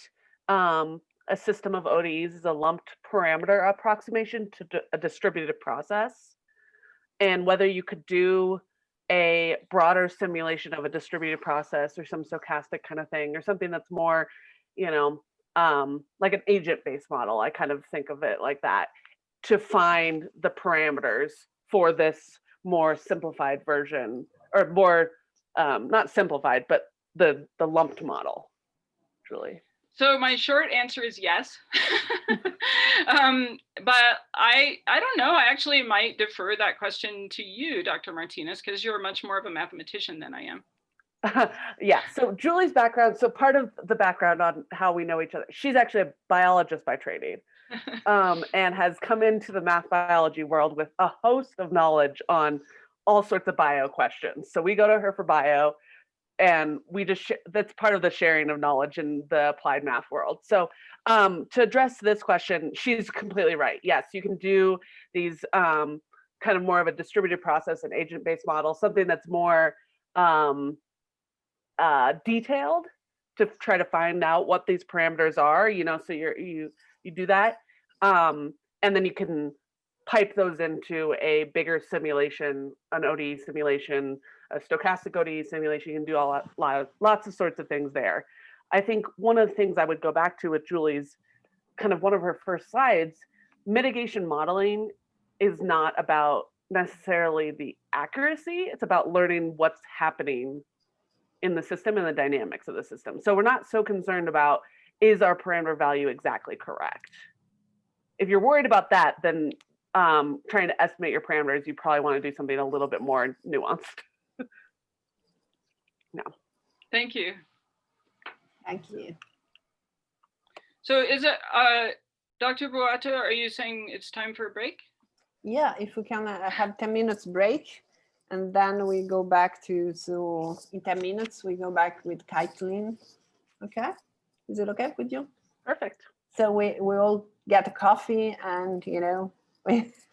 a system of ODEs is a lumped parameter approximation to a distributed process, and whether you could do a broader simulation of a distributed process or some stochastic kind of thing, or something that's more, like an agent-based model. I kind of think of it like that, to find the parameters for this more simplified version, or more, not simplified, but the lumped model, Julie. So my short answer is yes. But I don't know, I actually might defer that question to you, Dr. Martinez, because you're much more of a mathematician than I am. Yeah, so Julie's background, so part of the background on how we know each other, she's actually a biologist by training, and has come into the math biology world with a host of knowledge on all sorts of bio questions. So we go to her for bio, and we just, that's part of the sharing of knowledge in the applied math world. So to address this question, she's completely right. Yes, you can do these kind of more of a distributed process and agent-based model, something that's more detailed to try to find out what these parameters are, so you do that. And then you can pipe those into a bigger simulation, an ODE simulation, a stochastic ODE simulation. You can do lots of sorts of things there. I think one of the things I would go back to with Julie's, kind of one of her first slides, mitigation modeling is not about necessarily the accuracy, it's about learning what's happening in the system and the dynamics of the system. So we're not so concerned about, is our parameter value exactly correct? If you're worried about that, then trying to estimate your parameters, you probably want to do something a little bit more nuanced. No. Thank you. Thank you. So is it, Dr. Boato, are you saying it's time for a break? Yeah, if we can have 10 minutes break, and then we go back to, so in 10 minutes, we go back with Caitlin. Okay, is it okay with you? Perfect. So we all get a coffee and, you know,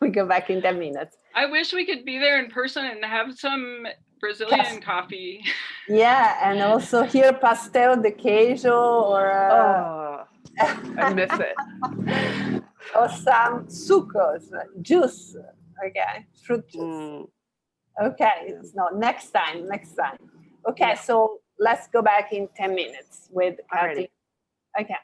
we go back in 10 minutes. I wish we could be there in person and have some Brazilian coffee. Yeah, and also here pastel de queijo or I miss it. or some sucos, juice. Okay, fruit juice. Okay, no, next time. Okay, yeah. So let's go back in 10 minutes with Kathy. Okay.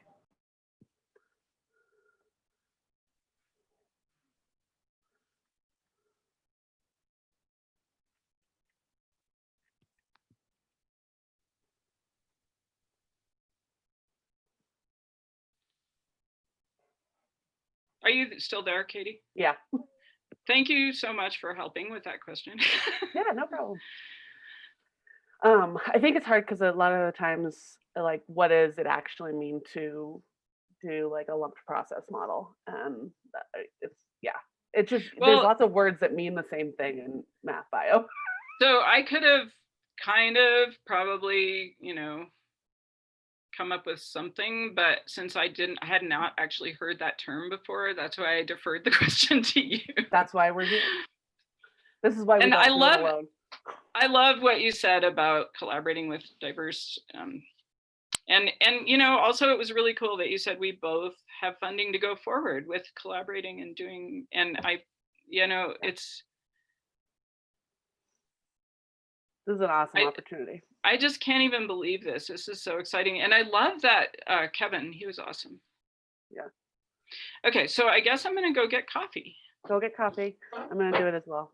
Are you still there, Katie? Yeah. Thank you so much for helping with that question. Yeah, no problem. I think it's hard because a lot of the times, like, what does it actually mean to do like a lumped process model? It's just, well, there's lots of words that mean the same thing in math bio. So I could have kind of probably, you know, come up with something, but since I had not actually heard that term before, that's why I deferred the question to you. That's why we're here. This is why we don't do it alone. I love what you said about collaborating with diverse, and you know, also it was really cool that you said we both have funding to go forward with collaborating and doing, and you know, this is an awesome opportunity. I just can't even believe this. This is so exciting. And I love that Kevin, he was awesome. Yeah. Okay, so I guess I'm gonna go get coffee. Go get coffee. I'm gonna do it as well.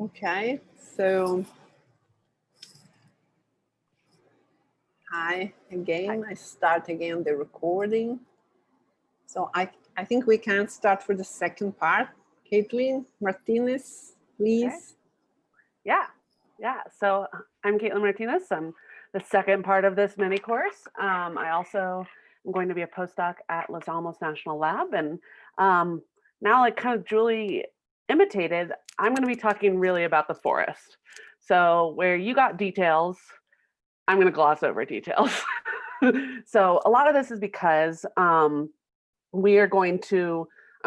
Okay, so hi again. I start again the recording. So I think we can start for the second part. Caitlin Martinez, please. Okay. Yeah. So I'm Caitlin Martinez. I'm the second part of this mini course. I also am going to be a postdoc at Los Alamos National Lab. And now, like kind of Julie imitated, I'm going to be talking really about the forest. So where you got details, I'm going to gloss over details. So a lot of this is because I'm going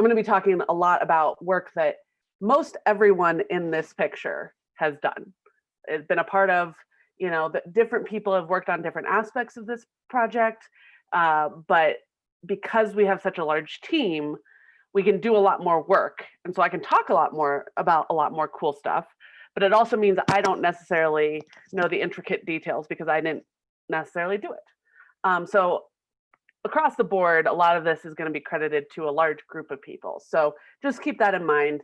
to be talking a lot about work that most everyone in this picture has done. It's been a part of, that different people have worked on different aspects of this project. But because we have such a large team, we can do a lot more work. And so I can talk a lot more about a lot more cool stuff, but it also means I don't necessarily know the intricate details because I didn't necessarily do it. So across the board, a lot of this is going to be credited to a large group of people. So just keep that in mind.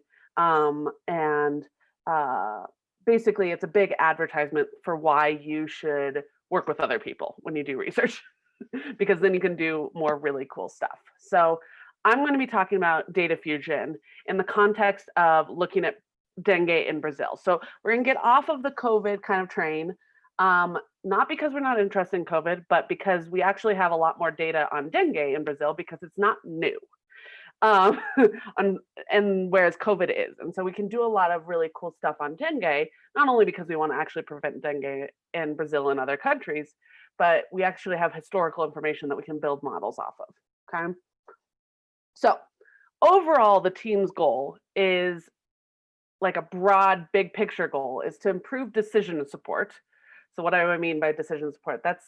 Basically, it's a big advertisement for why you should work with other people when you do research, because then you can do more really cool stuff. So I'm going to be talking about data fusion in the context of looking at dengue in Brazil. So we're going to get off of the COVID kind of train, not because we're not interested in COVID, but because we actually have a lot more data on dengue in Brazil because it's not new. And whereas COVID is. And so we can do a lot of really cool stuff on dengue, not only because we want to actually prevent dengue in Brazil and other countries, but we actually have historical information that we can build models off of, okay? So overall, the team's goal is like a broad, big picture goal is to improve decision support. So what do I mean by decision support? That's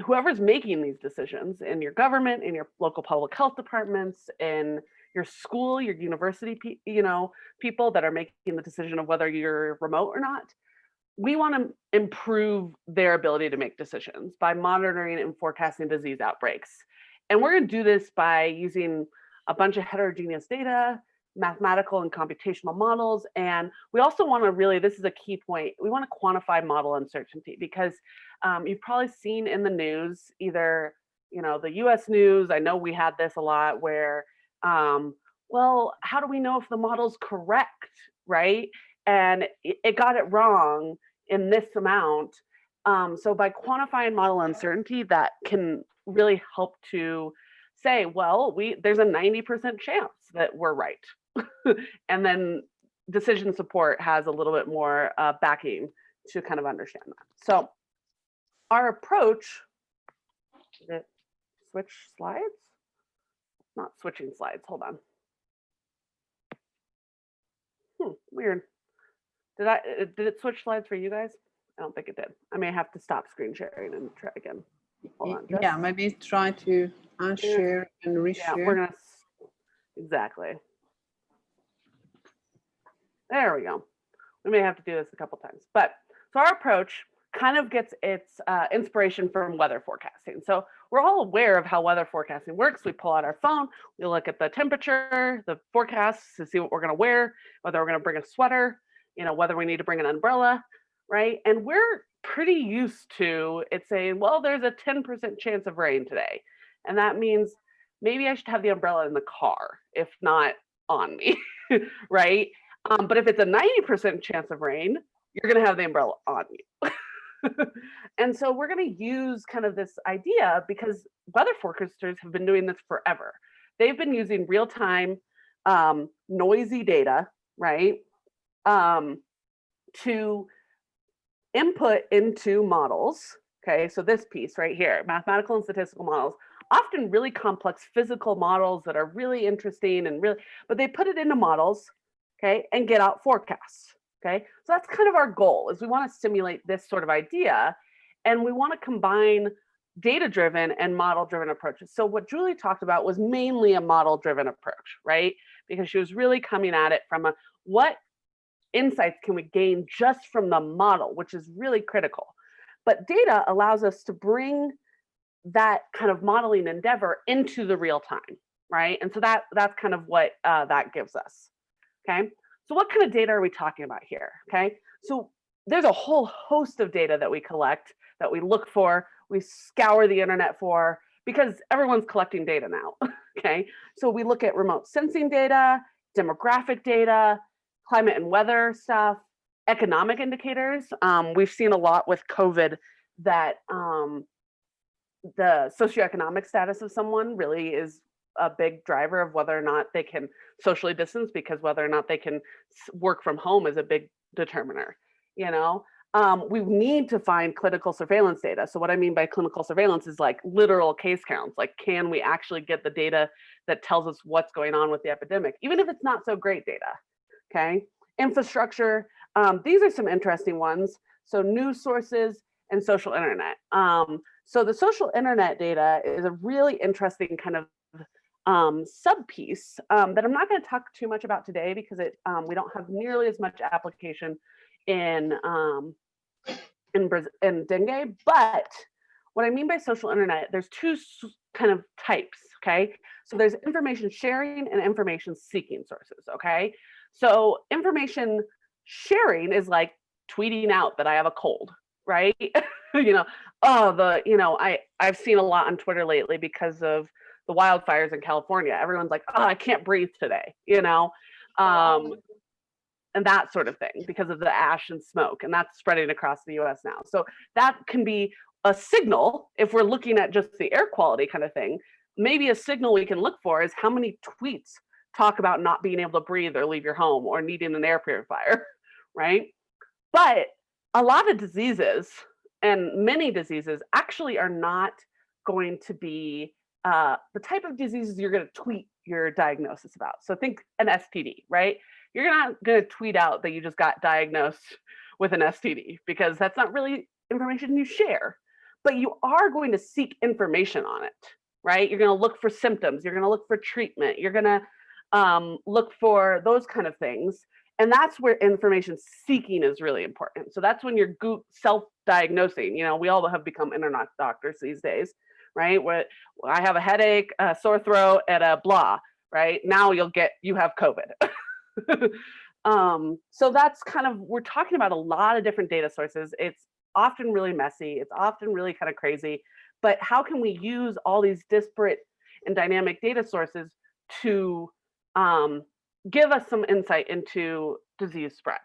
whoever's making these decisions in your government, in your local public health departments, in your school, your university, people that are making the decision of whether you're remote or not. We want to improve their ability to make decisions by monitoring and forecasting disease outbreaks. And we're going to do this by using a bunch of heterogeneous data, mathematical and computational models. And we also want to really, this is a key point, we want to quantify model uncertainty because you've probably seen in the news, either, the US news, I know we had this a lot where, well, how do we know if the model's correct, right? And it got it wrong in this amount. So by quantifying model uncertainty, that can really help to say, well, there's a 90% chance that we're right. And then decision support has a little bit more backing to kind of understand that. So our approach, did it switch slides? Not switching slides, hold on. Weird. Did it switch slides for you guys? I don't think it did. I may have to stop screen sharing and try again. Hold on. Yeah, maybe try to unshare and reshare. Yeah, we're gonna, exactly. There we go. We may have to do this a couple times, but so our approach kind of gets its inspiration from weather forecasting. So we're all aware of how weather forecasting works. We pull out our phone, we look at the temperature, the forecasts to see what we're going to wear, whether we're going to bring a sweater, whether we need to bring an umbrella, right? And we're pretty used to it saying, well, there's a 10% chance of rain today. And that means maybe I should have the umbrella in the car, if not on me, right? But if it's a 90% chance of rain, you're going to have the umbrella on you. And so we're going to use kind of this idea because weather forecasters have been doing this forever. They've been using real-time noisy data, right, to input into models. Okay, so this piece right here, mathematical and statistical models, often really complex physical models that are really interesting and really, but they put it into models, okay, and get out forecasts. Okay, so that's kind of our goal, is we want to simulate this sort of idea, and we want to combine data-driven and model-driven approaches. So what Julie talked about was mainly a model-driven approach, right? Because she was really coming at it from what insights can we gain just from the model, which is really critical. But data allows us to bring that kind of modeling endeavor into the real time, right? And so that's kind of what that gives us, okay? So what kind of data are we talking about here? Okay, so there's a whole host of data that we collect, that we look for, we scour the internet for, because everyone's collecting data now. Okay, so we look at remote sensing data, demographic data, climate and weather stuff, economic indicators. We've seen a lot with COVID that the socioeconomic status of someone really is a big driver of whether or not they can socially distance, because whether or not they can work from home is a big determiner. You know, we need to find clinical surveillance data. So what I mean by clinical surveillance is like literal case counts. Like, can we actually get the data that tells us what's going on with the epidemic, even if it's not so great data? Okay, infrastructure. These are some interesting ones. So news sources and social internet. So the social internet data is a really interesting kind of sub piece that I'm not going to talk too much about today, because we don't have nearly as much application in dengue. But what I mean by social internet, there's two kind of types. Okay, so there's information sharing and information seeking sources. Okay, so information sharing is like tweeting out that I have a cold, right? You know, I've seen a lot on Twitter lately because of the wildfires in California. Everyone's like, oh, I can't breathe today, you know, and that sort of thing, because of the ash and smoke, and that's spreading across the US now. So that can be a signal. If we're looking at just the air quality kind of thing, maybe a signal we can look for is how many tweets talk about not being able to breathe or leave your home or needing an air purifier, right? But a lot of diseases, and many diseases, actually are not going to be the type of diseases you're going to tweet your diagnosis about. So think an STD, right? You're not going to tweet out that you just got diagnosed with an STD, because that's not really information you share. But you are going to seek information on it, right? You're going to look for symptoms. You're going to look for treatment. You're going to look for those kind of things. And that's where information seeking is really important. So that's when you're self-diagnosing. You know, we all have become internet doctors these days, right? Where I have a headache, a sore throat, and a blah, right? Now you have COVID. So that's kind of, we're talking about a lot of different data sources. It's often really messy. It's often really kind of crazy. But how can we use all these disparate and dynamic data sources to give us some insight into disease spread,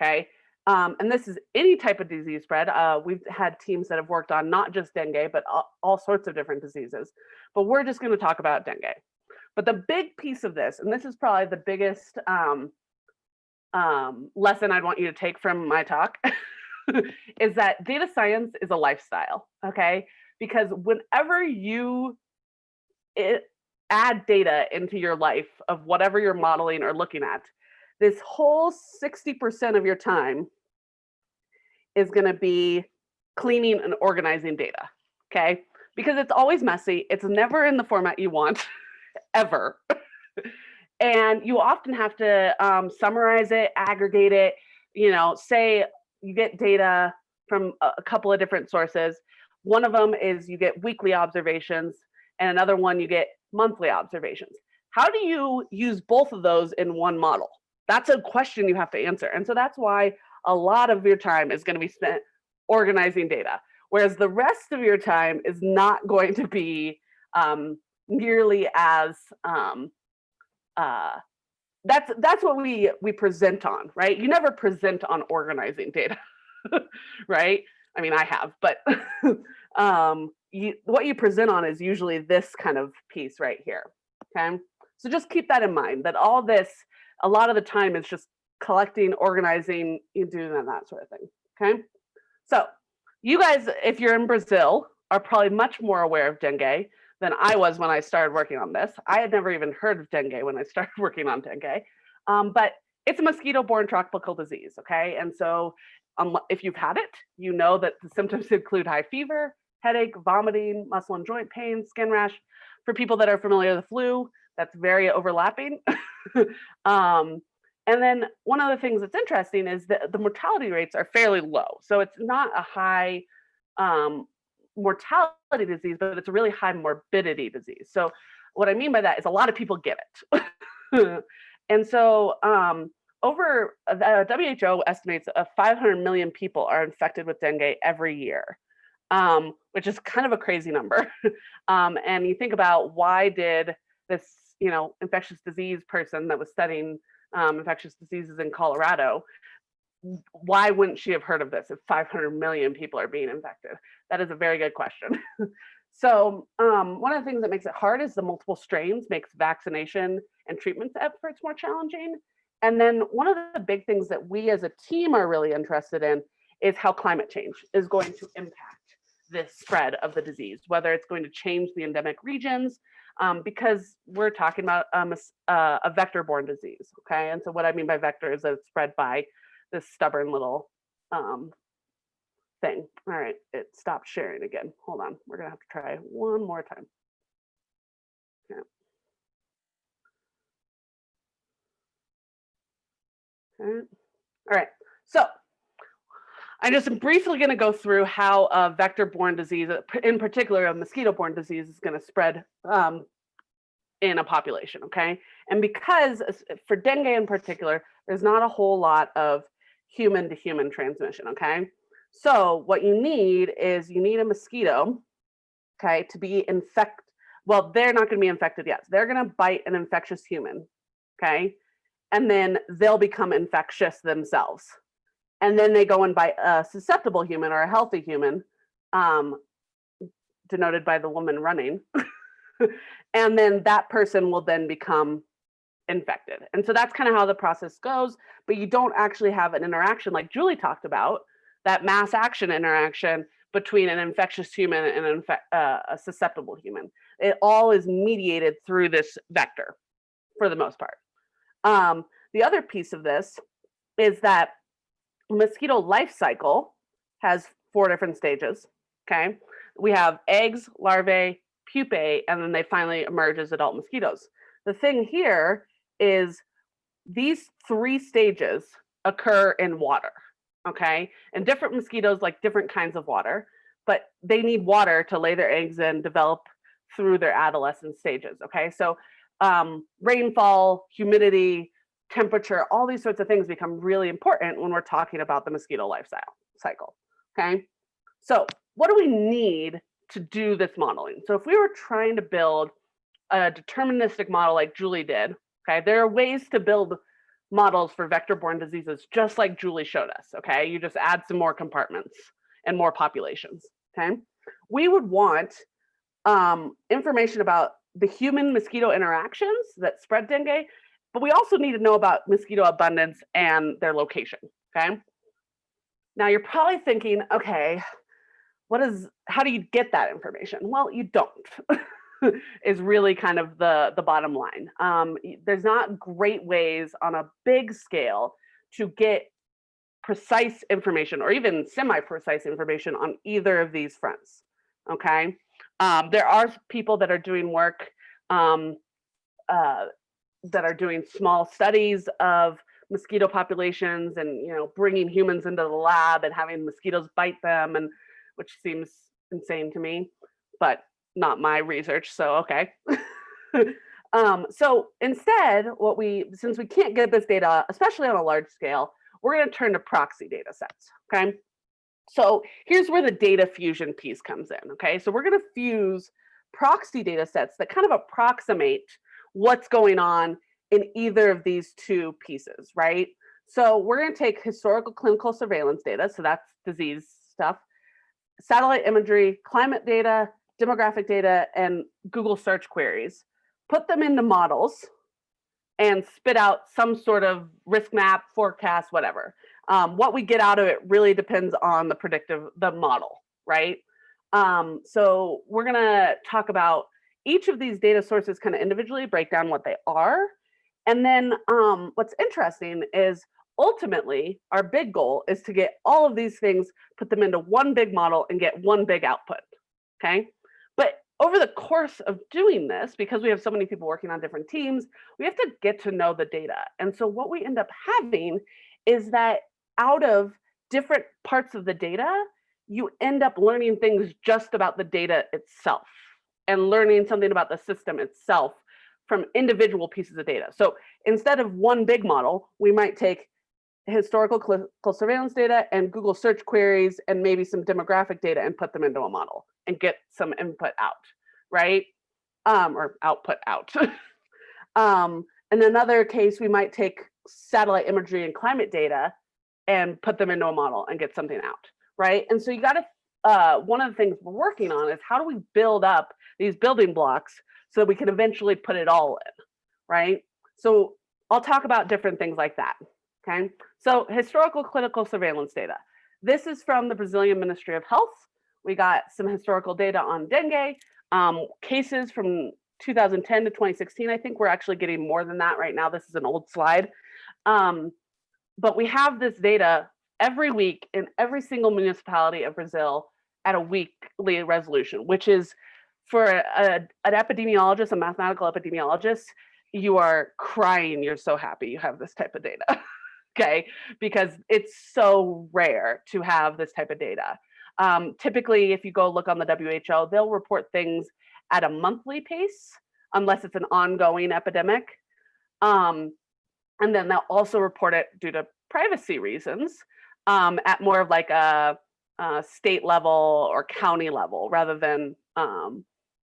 okay? And this is any type of disease spread. We've had teams that have worked on not just dengue, but all sorts of different diseases. But we're just going to talk about dengue. But the big piece of this, and this is probably the biggest lesson I'd want you to take from my talk, is that data science is a lifestyle, okay? Because whenever you add data into your life of whatever you're modeling or looking at, this whole 60% of your time is going to be cleaning and organizing data, okay? Because it's always messy. It's never in the format you want, ever. And you often have to summarize it, aggregate it, you know, say you get data from a couple of different sources. One of them is you get weekly observations, and another one you get monthly observations. How do you use both of those in one model? That's a question you have to answer. And so that's why a lot of your time is going to be spent organizing data, whereas the rest of your time is not going to be nearly as, that's what we present on, right? You never present on organizing data, right? I mean, I have, but what you present on is usually this kind of piece right here, okay? So just keep that in mind, that all this, a lot of the time is just collecting, organizing, you doing that sort of thing, okay? So you guys, if you're in Brazil, are probably much more aware of dengue than I was when I started working on this. I had never even heard of dengue when I started working on dengue, but it's a mosquito-borne tropical disease, okay? And so if you've had it, you know that the symptoms include high fever, headache, vomiting, muscle and joint pain, skin rash. For people that are familiar with the flu, that's very overlapping. And then one of the things that's interesting is that the mortality rates are fairly low. So it's not a high mortality disease, but it's a really high morbidity disease. So what I mean by that is a lot of people get it. And so the WHO estimates 500 million people are infected with dengue every year, which is kind of a crazy number. And you think about, why did this, infectious disease person that was studying infectious diseases in Colorado, why wouldn't she have heard of this if 500 million people are being infected? That is a very good question. So one of the things that makes it hard is the multiple strains makes vaccination and treatment efforts more challenging. And then one of the big things that we as a team are really interested in is how climate change is going to impact this spread of the disease, whether it's going to change the endemic regions, because we're talking about a vector-borne disease, okay? And so what I mean by vector is that it's spread by this stubborn little thing. All right, it stopped sharing again. Hold on, we're gonna have to try one more time. Yeah. Okay. All right, so I'm just briefly going to go through how a vector-borne disease, in particular a mosquito-borne disease, is going to spread in a population, okay? And because for dengue in particular, there's not a whole lot of human-to-human transmission, okay? So what you need is you need a mosquito, okay, to be infected. Well, they're not going to be infected yet. They're going to bite an infectious human, okay? And then they'll become infectious themselves. And then they go and bite a susceptible human or a healthy human, denoted by the woman running. And then that person will then become infected. And so that's kind of how the process goes, but you don't actually have an interaction like Julie talked about, that mass action interaction between an infectious human and a susceptible human. It all is mediated through this vector for the most part. The other piece of this is that mosquito life cycle has 4 different stages, okay? We have eggs, larvae, pupae, and then they finally emerge as adult mosquitoes. The thing here is these 3 stages occur in water, okay? And different mosquitoes like different kinds of water, but they need water to lay their eggs and develop through their adolescent stages, okay? So rainfall, humidity, temperature, all these sorts of things become really important when we're talking about the mosquito life cycle, okay? So what do we need to do this modeling? So if we were trying to build a deterministic model like Julie did, okay, there are ways to build models for vector-borne diseases just like Julie showed us, okay? You just add some more compartments and more populations, okay? We would want information about the human-mosquito interactions that spread dengue, but we also need to know about mosquito abundance and their location, okay? Now you're probably thinking, okay, how do you get that information? Well, you don't, is really kind of the bottom line. There's not great ways on a big scale to get precise information or even semi-precise information on either of these fronts, okay? There are people that are doing work that are doing small studies of mosquito populations and bringing humans into the lab and having mosquitoes bite them, and which seems insane to me, but not my research, so okay. So instead, since we can't get this data, especially on a large scale, we're going to turn to proxy data sets, okay? So here's where the data fusion piece comes in, okay? So we're going to fuse proxy data sets that kind of approximate what's going on in either of these 2 pieces, right? So we're going to take historical clinical surveillance data, so that's disease stuff, satellite imagery, climate data, demographic data, and Google search queries, put them into models, and spit out some sort of risk map, forecast, whatever. What we get out of it really depends on the model, right? So we're gonna talk about each of these data sources kind of individually, break down what they are. And then what's interesting is ultimately our big goal is to get all of these things, put them into one big model and get one big output, okay? But over the course of doing this, because we have so many people working on different teams, we have to get to know the data. And so what we end up having is that out of different parts of the data, you end up learning things just about the data itself and learning something about the system itself from individual pieces of data. So instead of one big model, we might take historical clinical surveillance data and Google search queries and maybe some demographic data and put them into a model and get some input out, right? Or output out. In another case, we might take satellite imagery and climate data and put them into a model and get something out, right? And so you got to, one of the things we're working on is how do we build up these building blocks so that we can eventually put it all in, right? So I'll talk about different things like that, okay? So historical clinical surveillance data. This is from the Brazilian Ministry of Health. We got some historical data on dengue, cases from 2010 to 2016. I think we're actually getting more than that right now. This is an old slide. But we have this data every week in every single municipality of Brazil at a weekly resolution, which is for an epidemiologist, a mathematical epidemiologist, you are crying, you're so happy you have this type of data, okay? Because it's so rare to have this type of data. Typically, if you go look on the WHO, they'll report things at a monthly pace, unless it's an ongoing epidemic. And then they'll also report it due to privacy reasons at more of like a state level or county level rather than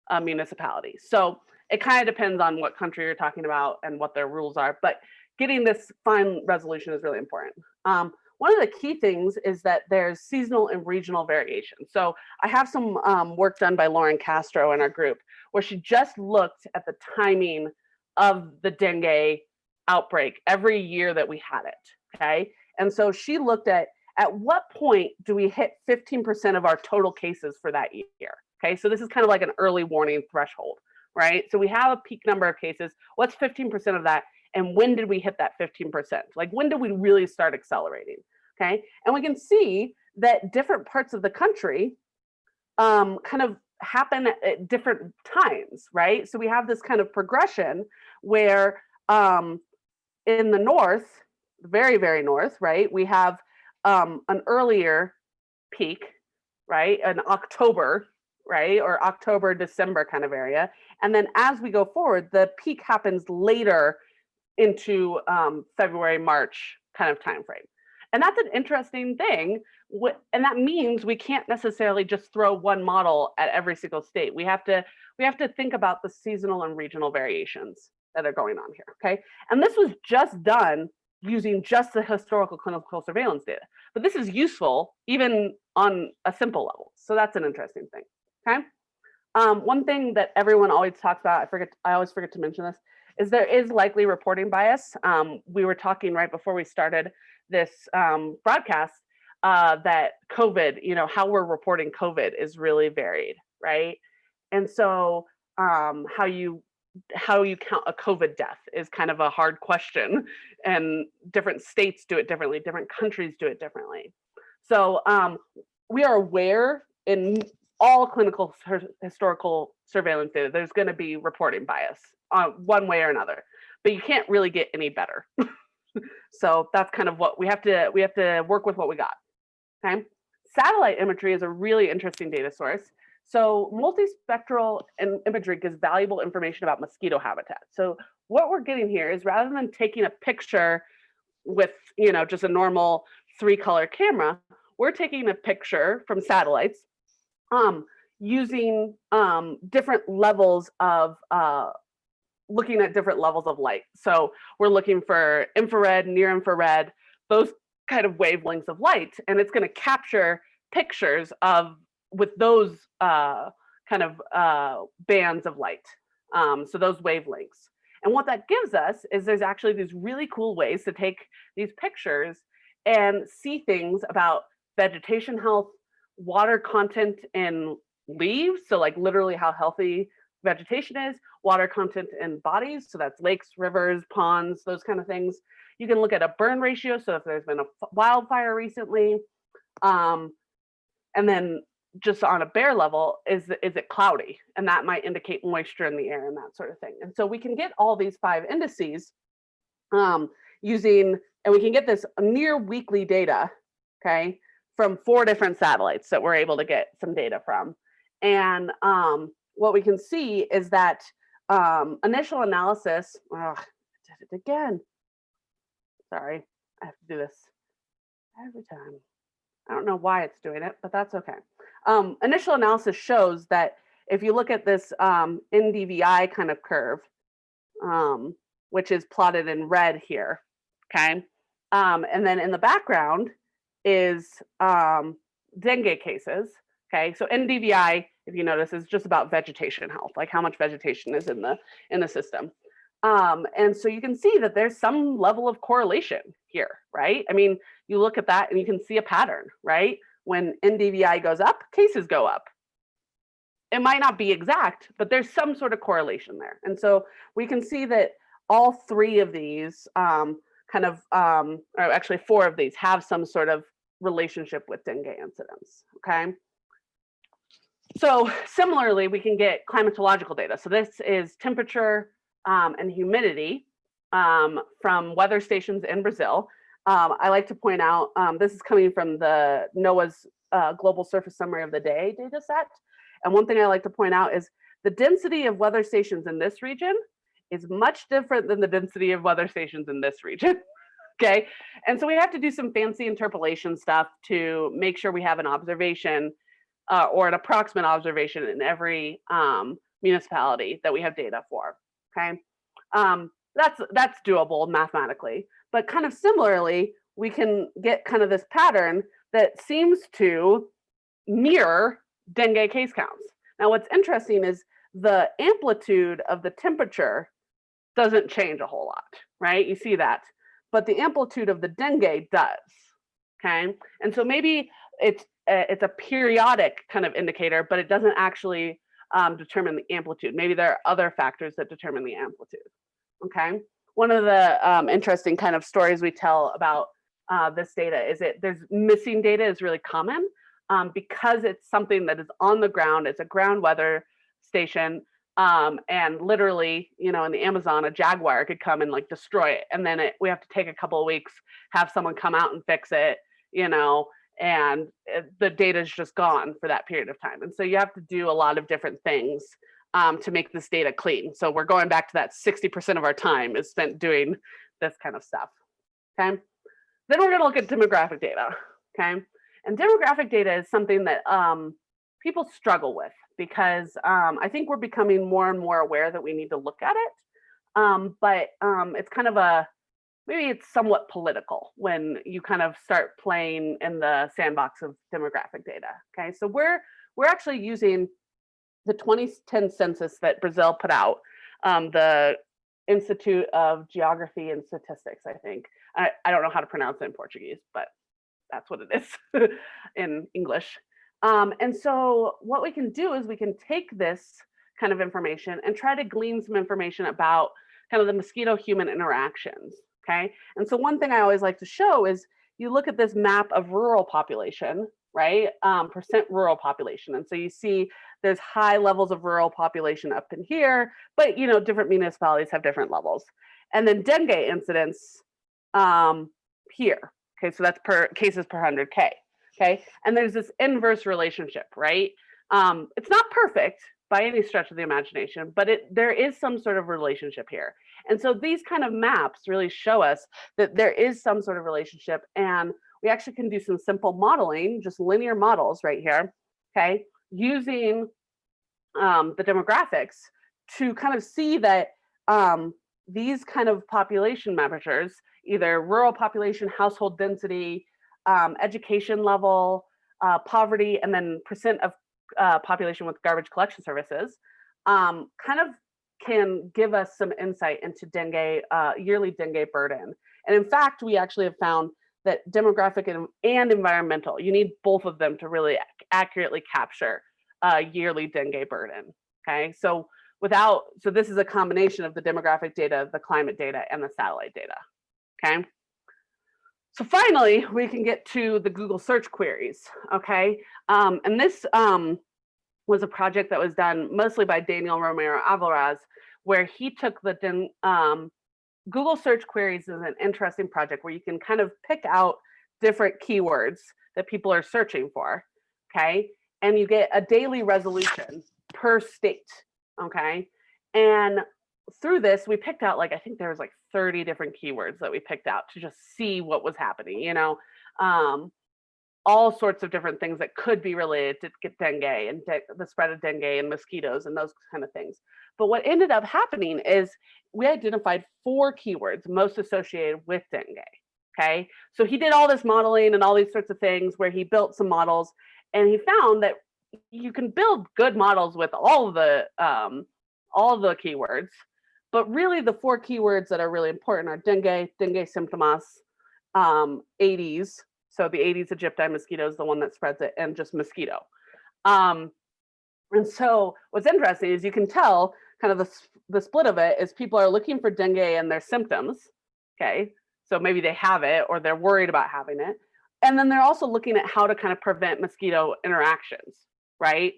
a municipality. So it kind of depends on what country you're talking about and what their rules are, but getting this fine resolution is really important. One of the key things is that there's seasonal and regional variation. So I have some work done by Lauren Castro in our group where she just looked at the timing of the dengue outbreak every year that we had it, okay? And so she looked at what point do we hit 15% of our total cases for that year, okay? So this is kind of like an early warning threshold, right? So we have a peak number of cases. What's 15% of that? And when did we hit that 15%? Like when did we really start accelerating, okay? And we can see that different parts of the country kind of happen at different times, right? So we have this kind of progression where in the north, very, very north, right? We have an earlier peak, right? In October, right? Or October, December kind of area. And then as we go forward, the peak happens later into February, March kind of timeframe. And that's an interesting thing. And that means we can't necessarily just throw one model at every single state. We have to think about the seasonal and regional variations that are going on here, okay? And this was just done using just the historical clinical surveillance data. But this is useful even on a simple level. So that's an interesting thing, okay? One thing that everyone always talks about, I always forget to mention this, is there is likely reporting bias. We were talking right before we started this broadcast that COVID, how we're reporting COVID is really varied, right? And so how you count a COVID death is kind of a hard question, and different states do it differently, different countries do it differently. So we are aware in all clinical historical surveillance data, there's going to be reporting bias one way or another, but you can't really get any better. So that's kind of what we have to work with what we got. Okay. Satellite imagery is a really interesting data source. So multispectral imagery gives valuable information about mosquito habitat. So what we're getting here is rather than taking a picture with, just a normal 3-color camera, we're taking a picture from satellites using different levels of looking at different levels of light. So we're looking for infrared, near infrared, those kind of wavelengths of light, and it's going to capture pictures with those kind of bands of light, so those wavelengths. And what that gives us is there's actually these really cool ways to take these pictures and see things about vegetation health, water content in leaves, so like literally how healthy vegetation is, water content in bodies, so that's lakes, rivers, ponds, those kind of things. You can look at a burn ratio, so if there's been a wildfire recently, and then just on a bare level, is it cloudy? And that might indicate moisture in the air and that sort of thing. And so we can get all these 5 indices and we can get this near weekly data, okay, from 4 different satellites that we're able to get some data from. And what we can see is that initial analysis, I did it again. Sorry, I have to do this every time. I don't know why it's doing it, but that's okay. Initial analysis shows that if you look at this NDVI kind of curve, which is plotted in red here, okay? And then in the background is dengue cases, okay? So NDVI, if you notice, is just about vegetation health, like how much vegetation is in the system. And so you can see that there's some level of correlation here, right? I mean, you look at that and you can see a pattern, right? When NDVI goes up, cases go up. It might not be exact, but there's some sort of correlation there. And so we can see that all three of these or actually four of these have some sort of relationship with dengue incidence, okay? So similarly, we can get climatological data. So this is temperature and humidity from weather stations in Brazil. I like to point out, this is coming from the NOAA's Global Surface Summary of the Day data set. And one thing I like to point out is the density of weather stations in this region is much different than the density of weather stations in this region, okay? And so we have to do some fancy interpolation stuff to make sure we have an observation or an approximate observation in every municipality that we have data for, okay? That's doable mathematically, but kind of similarly, we can get kind of this pattern that seems to mirror dengue case counts. Now, what's interesting is the amplitude of the temperature doesn't change a whole lot, right? You see that, but the amplitude of the dengue does, okay? And so maybe it's a periodic kind of indicator, but it doesn't actually determine the amplitude. Maybe there are other factors that determine the amplitude, okay? One of the interesting kind of stories we tell about this data is that there's missing data is really common because it's something that is on the ground. It's a ground weather station, and literally, you know, in the Amazon, a jaguar could come and like destroy it, and then we have to take a couple of weeks, have someone come out and fix it, you know, and the data is just gone for that period of time. And so you have to do a lot of different things to make this data clean. So we're going back to that 60% of our time is spent doing this kind of stuff, okay? Then we're gonna look at demographic data, okay? And demographic data is something that people struggle with because I think we're becoming more and more aware that we need to look at it, but it's kind of maybe it's somewhat political when you kind of start playing in the sandbox of demographic data, okay? So we're actually using the 2010 census that Brazil put out, the Institute of Geography and Statistics, I think. I don't know how to pronounce it in Portuguese, but that's what it is in English. And so what we can do is we can take this kind of information and try to glean some information about kind of the mosquito-human interactions, okay? And so one thing I always like to show is you look at this map of rural population, right? Percent rural population. And so you see there's high levels of rural population up in here, but you know, different municipalities have different levels. And then dengue incidence here. Okay, so that's per cases per 100K. Okay, and there's this inverse relationship, right? It's not perfect by any stretch of the imagination, but there is some sort of relationship here. And so these kind of maps really show us that there is some sort of relationship, and we actually can do some simple modeling, just linear models right here, okay, using the demographics to kind of see that these kind of population measures, either rural population, household density, education level, poverty, and then percent of population with garbage collection services, kind of can give us some insight into dengue, yearly dengue burden. And in fact, we actually have found that demographic and environmental, you need both of them to really accurately capture yearly dengue burden, okay? So this is a combination of the demographic data, the climate data, and the satellite data, okay? So finally, we can get to the Google search queries, okay? And this was a project that was done mostly by Daniel Romero Alvarez, where he took the Google search queries is an interesting project where you can kind of pick out different keywords that people are searching for, okay? And you get a daily resolution per state, okay? And through this, we picked out, like, I think there was like 30 different keywords that we picked out to just see what was happening, you know, all sorts of different things that could be related to dengue and the spread of dengue and mosquitoes and those kind of things. But what ended up happening is we identified 4 keywords most associated with dengue. Okay, so he did all this modeling and all these sorts of things where he built some models, and he found that you can build good models with all the keywords, but really the 4 keywords that are really important are dengue, dengue symptomas, Aedes, so the Aedes aegypti mosquito is the one that spreads it, and just mosquito. And so what's interesting is you can tell kind of the split of it is people are looking for dengue and their symptoms, okay? So maybe they have it or they're worried about having it. And then they're also looking at how to kind of prevent mosquito interactions, right?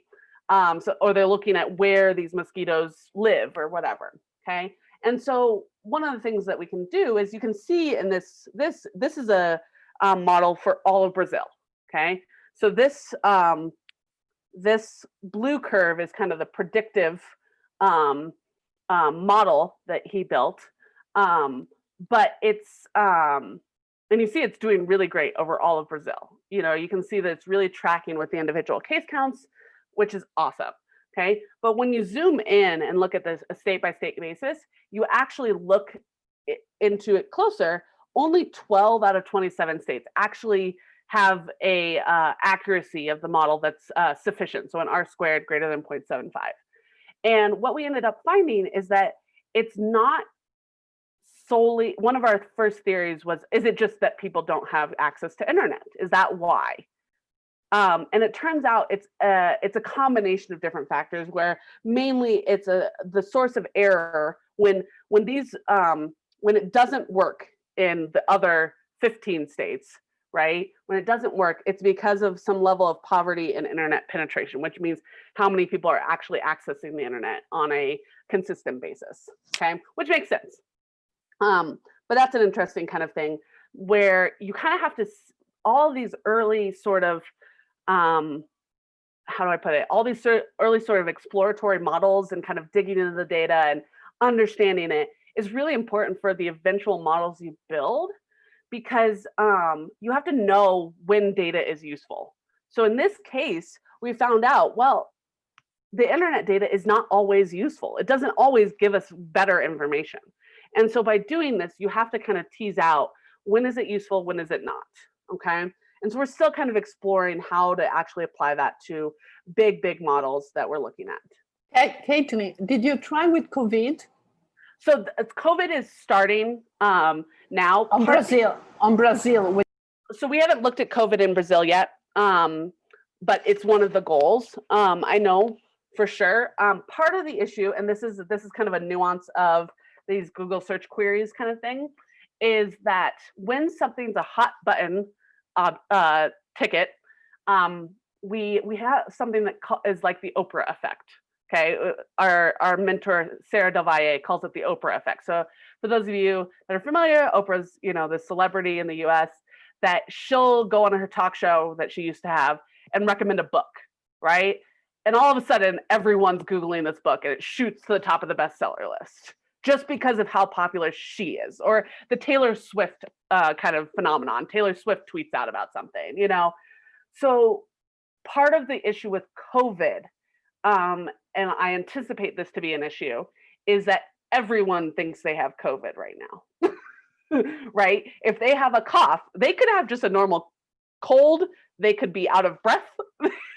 Or they're looking at where these mosquitoes live or whatever, okay? And so one of the things that we can do is you can see in this is a model for all of Brazil, okay? So this blue curve is kind of the predictive model that he built. But it's, and you see it's doing really great over all of Brazil. You know, you can see that it's really tracking with the individual case counts, which is awesome, okay? But when you zoom in and look at this a state-by-state basis, you actually look into it closer, only 12 out of 27 states actually have a accuracy of the model that's sufficient, so an R² greater than 0.75. And what we ended up finding is that it's not solely, one of our first theories was, is it just that people don't have access to internet? Is that why? And it turns out it's a combination of different factors, where mainly it's the source of error when it doesn't work in the other 15 states, right? When it doesn't work, it's because of some level of poverty and internet penetration, which means how many people are actually accessing the internet on a consistent basis, okay? Which makes sense. But that's an interesting kind of thing where you kind of have to, all these early sort of, how do I put it? All these early sort of exploratory models and kind of digging into the data and understanding it is really important for the eventual models you build, because you have to know when data is useful. So in this case, we found out, well, the internet data is not always useful. It doesn't always give us better information. And so by doing this, you have to kind of tease out, when is it useful, when is it not, okay? And so we're still kind of exploring how to actually apply that to big models that we're looking at. Hey, Caitlin, did you try with COVID? So COVID is starting now. On Brazil. So we haven't looked at COVID in Brazil yet, but it's one of the goals. I know for sure. Part of the issue, and this is kind of a nuance of these Google search queries kind of thing, is that when something's a hot button ticket, we have something that is like the Oprah effect. Okay, our mentor Sarah Del Valle calls it the Oprah effect. So for those of you that are familiar, Oprah's, you know, the celebrity in the U.S. that she'll go on her talk show that she used to have and recommend a book, right? And all of a sudden, everyone's Googling this book and it shoots to the top of the bestseller list just because of how popular she is. Or the Taylor Swift kind of phenomenon. Taylor Swift tweets out about something, you know? So part of the issue with COVID, and I anticipate this to be an issue, is that everyone thinks they have COVID right now, right? If they have a cough, they could have just a normal cold, they could be out of breath,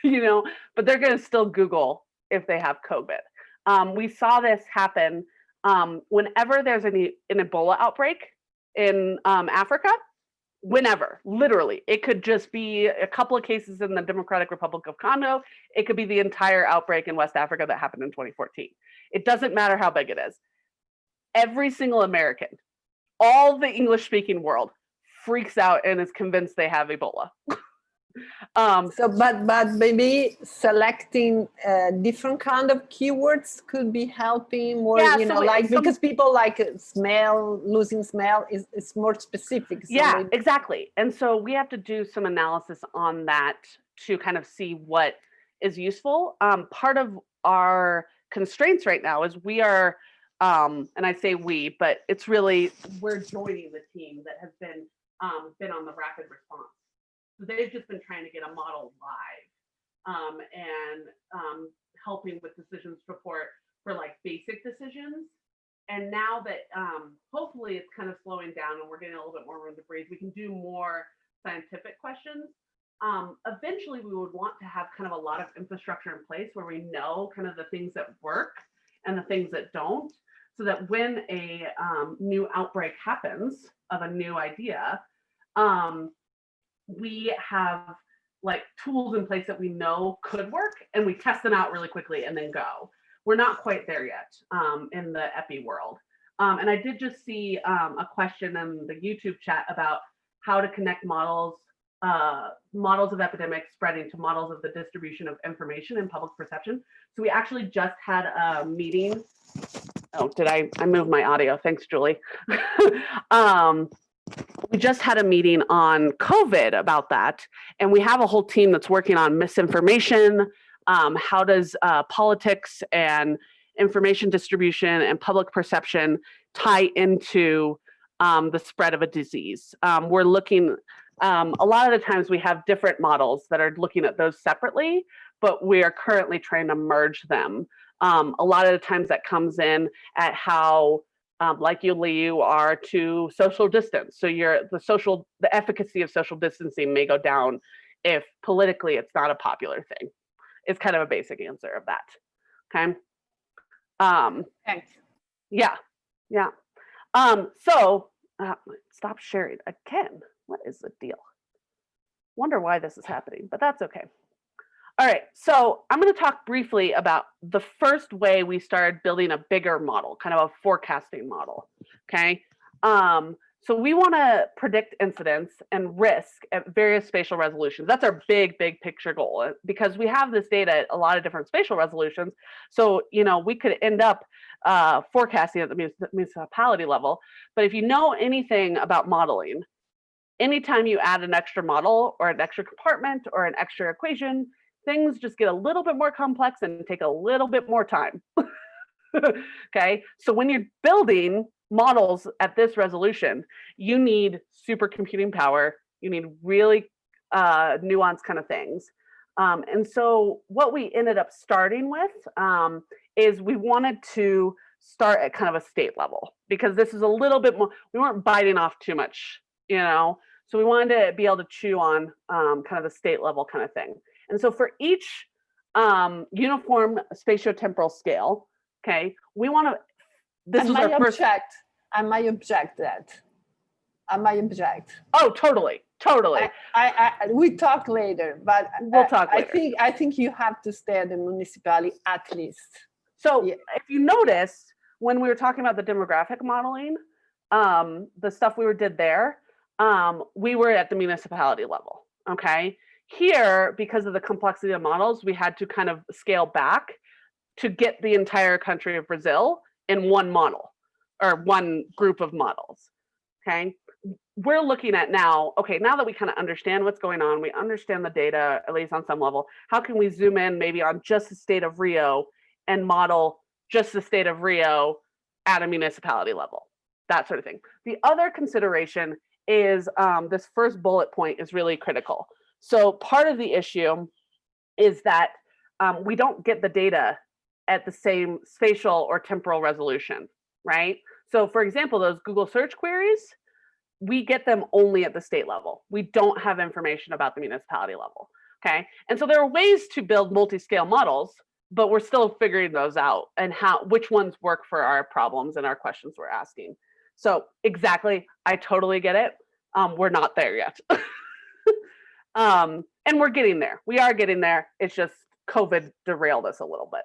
you know, but they're gonna still Google if they have COVID. We saw this happen whenever there's an Ebola outbreak in Africa, whenever, literally. It could just be a couple of cases in the Democratic Republic of Congo. It could be the entire outbreak in West Africa that happened in 2014. It doesn't matter how big it is. Every single American, all the English-speaking world, freaks out and is convinced they have Ebola. But maybe selecting different kind of keywords could be helping more, yeah, you know, like because people like smell, losing smell is more specific. So yeah, exactly. And so we have to do some analysis on that to kind of see what is useful. Part of our constraints right now is we are, and I say we, but it's really, we're joining the team that has been on the rapid response. So they've just been trying to get a model live and helping with decision support for like basic decisions. And now that hopefully it's kind of slowing down and we're getting a little bit more room to breathe, we can do more scientific questions. Eventually we would want to have kind of a lot of infrastructure in place where we know kind of the things that work and the things that don't, so that when a new outbreak happens of a new idea, we have like tools in place that we know could work and we test them out really quickly and then go. We're not quite there yet in the epi world. And I did just see a question in the YouTube chat about how to connect models of epidemics spreading to models of the distribution of information and public perception. So we actually just had a meeting. Oh, did I moved my audio? Thanks, Julie. We just had a meeting on COVID about that. And we have a whole team that's working on misinformation. How does politics and information distribution and public perception tie into the spread of a disease? We're looking, a lot of the times we have different models that are looking at those separately, but we are currently trying to merge them. A lot of the times that comes in at how like you are to social distance. So the efficacy of social distancing may go down if politically it's not a popular thing. It's kind of a basic answer of that. Okay. Thanks. Yeah. So stop sharing again. What is the deal? Wonder why this is happening, but that's okay. All right, so I'm going to talk briefly about the first way we started building a bigger model, kind of a forecasting model, okay? So we want to predict incidence and risk at various spatial resolutions. That's our big picture goal, because we have this data at a lot of different spatial resolutions. So, we could end up forecasting at the municipality level. But if you know anything about modeling, anytime you add an extra model or an extra compartment or an extra equation, things just get a little bit more complex and take a little bit more time. Okay, so when you're building models at this resolution, you need supercomputing power, you need really nuanced kind of things. And so what we ended up starting with is we wanted to start at kind of a state level, because this is a little bit more, we weren't biting off too much, so we wanted to be able to chew on kind of the state level kind of thing. And so for each uniform spatiotemporal scale, okay, we want to, this is our first. I might object that. Oh, totally. We talk later, but we'll talk later. I think you have to stay at the municipality at least. So if you notice, when we were talking about the demographic modeling, the stuff we did there, we were at the municipality level, okay? Here, because of the complexity of models, we had to kind of scale back to get the entire country of Brazil in one model or one group of models, okay? We're looking at now, okay, now that we kind of understand what's going on, we understand the data, at least on some level, how can we zoom in maybe on just the state of Rio and model just the state of Rio at a municipality level, that sort of thing. The other consideration is this first bullet point is really critical. So part of the issue is that we don't get the data at the same spatial or temporal resolution, right? So for example, those Google search queries, we get them only at the state level. We don't have information about the municipality level, okay? And so there are ways to build multi-scale models, but we're still figuring those out and which ones work for our problems and our questions we're asking. So exactly, I totally get it. We're not there yet. And we're getting there. We are getting there. It's just COVID derailed us a little bit.